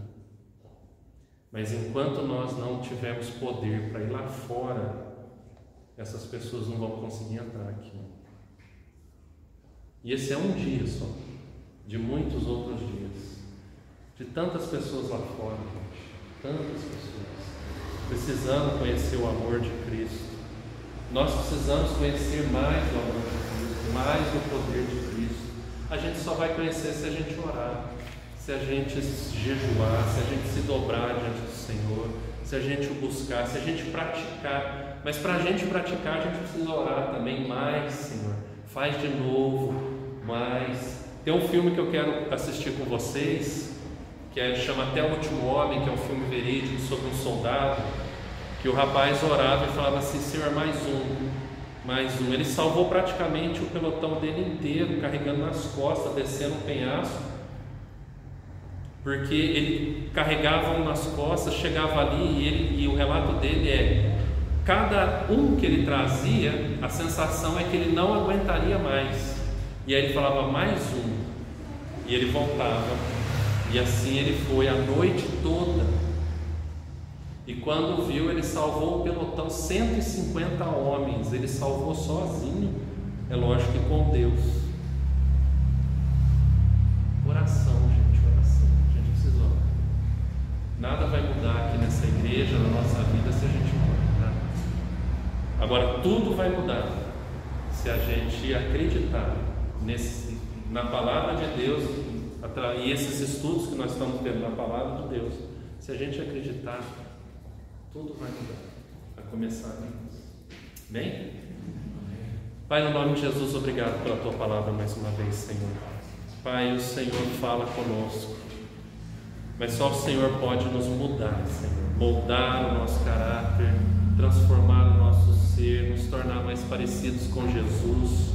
Mas enquanto nós não tivermos poder para ir lá fora, essas pessoas não vão conseguir entrar aqui. E esse é um dia só, de muitos outros dias, de tantas pessoas lá fora, tantas pessoas, precisando conhecer o amor de Cristo. Nós precisamos conhecer mais o amor de Cristo, mais o poder de Cristo. A gente só vai conhecer se a gente orar, se a gente jejuar, se a gente se dobrar diante do Senhor, se a gente o buscar, se a gente praticar. Mas para a gente praticar, a gente precisa orar também mais, Senhor. Faz de novo, mais. Tem um filme que eu quero assistir com vocês, que chama Até o Último Homem, que é um filme verídico sobre um soldado, que o rapaz orava e falava assim: Senhor, mais um. Ele salvou praticamente o pelotão dele inteiro, carregando nas costas, descendo um penhasco, porque ele carregava um nas costas, chegava ali e o relato dele é: cada um que ele trazia, a sensação é que ele não aguentaria mais, e aí ele falava mais um, e ele voltava, e assim ele foi a noite toda. E quando viu, ele salvou o pelotão, 150 homens, ele salvou sozinho, é lógico que com Deus. Oração, gente, oração. A gente precisa orar. Nada vai mudar aqui nessa igreja, na nossa vida, se a gente orar. Agora, tudo vai mudar se a gente acreditar na palavra de Deus, e esses estudos que nós estamos tendo na palavra de Deus. Se a gente acreditar, tudo vai mudar, vai começar a nós. Bem? Pai, no nome de Jesus, obrigado pela Tua palavra mais uma vez, Senhor. Pai, o Senhor fala conosco, mas só o Senhor pode nos mudar, Senhor. Moldar o nosso caráter, transformar o nosso ser, nos tornar mais parecidos com Jesus.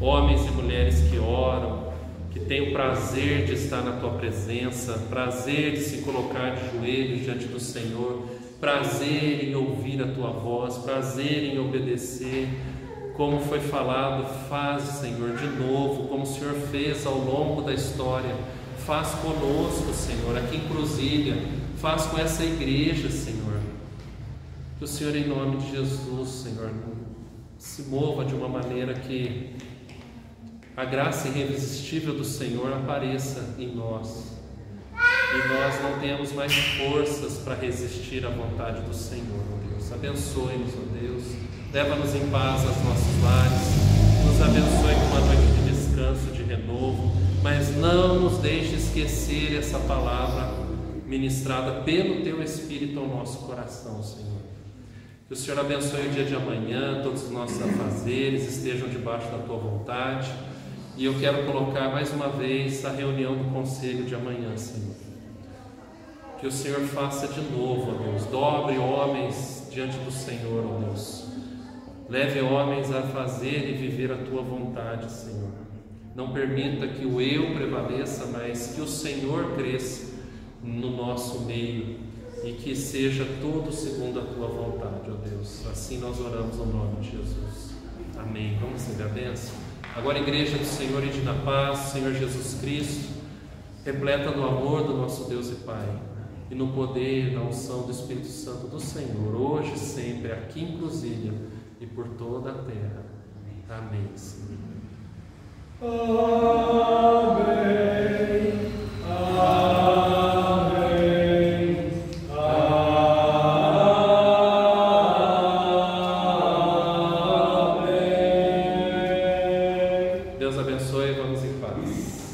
Homens e mulheres que oram, que têm o prazer de estar na Tua presença, prazer de se colocar de joelhos diante do Senhor, prazer em ouvir a Tua voz, prazer em obedecer. Como foi falado, faz, Senhor, de novo, como o Senhor fez ao longo da história. Faz conosco, Senhor, aqui em Cruzília, faz com essa igreja, Senhor. Que o Senhor, em nome de Jesus, Senhor, se mova de uma maneira que a graça irresistível do Senhor apareça em nós, e nós não temos mais forças para resistir à vontade do Senhor, ó Deus. Abençoe-nos, ó Deus, leva-nos em paz aos nossos lares, nos abençoe com uma noite de descanso, de renovo, mas não nos deixe esquecer essa palavra ministrada pelo Teu Espírito ao nosso coração, Senhor. Que o Senhor abençoe o dia de amanhã, todos os nossos afazeres estejam debaixo da Tua vontade. E eu quero colocar mais uma vez a reunião do conselho de amanhã, Senhor. Que o Senhor faça de novo, ó Deus, dobre homens diante do Senhor, ó Deus. Leve homens a fazer e viver a Tua vontade, Senhor. Não permita que o eu prevaleça, mas que o Senhor cresça no nosso meio e que seja tudo segundo a Tua vontade, ó Deus. Assim nós oramos no nome de Jesus. Amém. Vamos receber a bênção? Agora, igreja do Senhor e de na paz, Senhor Jesus Cristo, repleta do amor do nosso Deus e Pai, e no poder, na unção do Espírito Santo do Senhor, hoje e sempre, aqui em Cruzília e por toda a terra. Amém, Senhor. Amém. Amém. Deus abençoe, vamos em paz.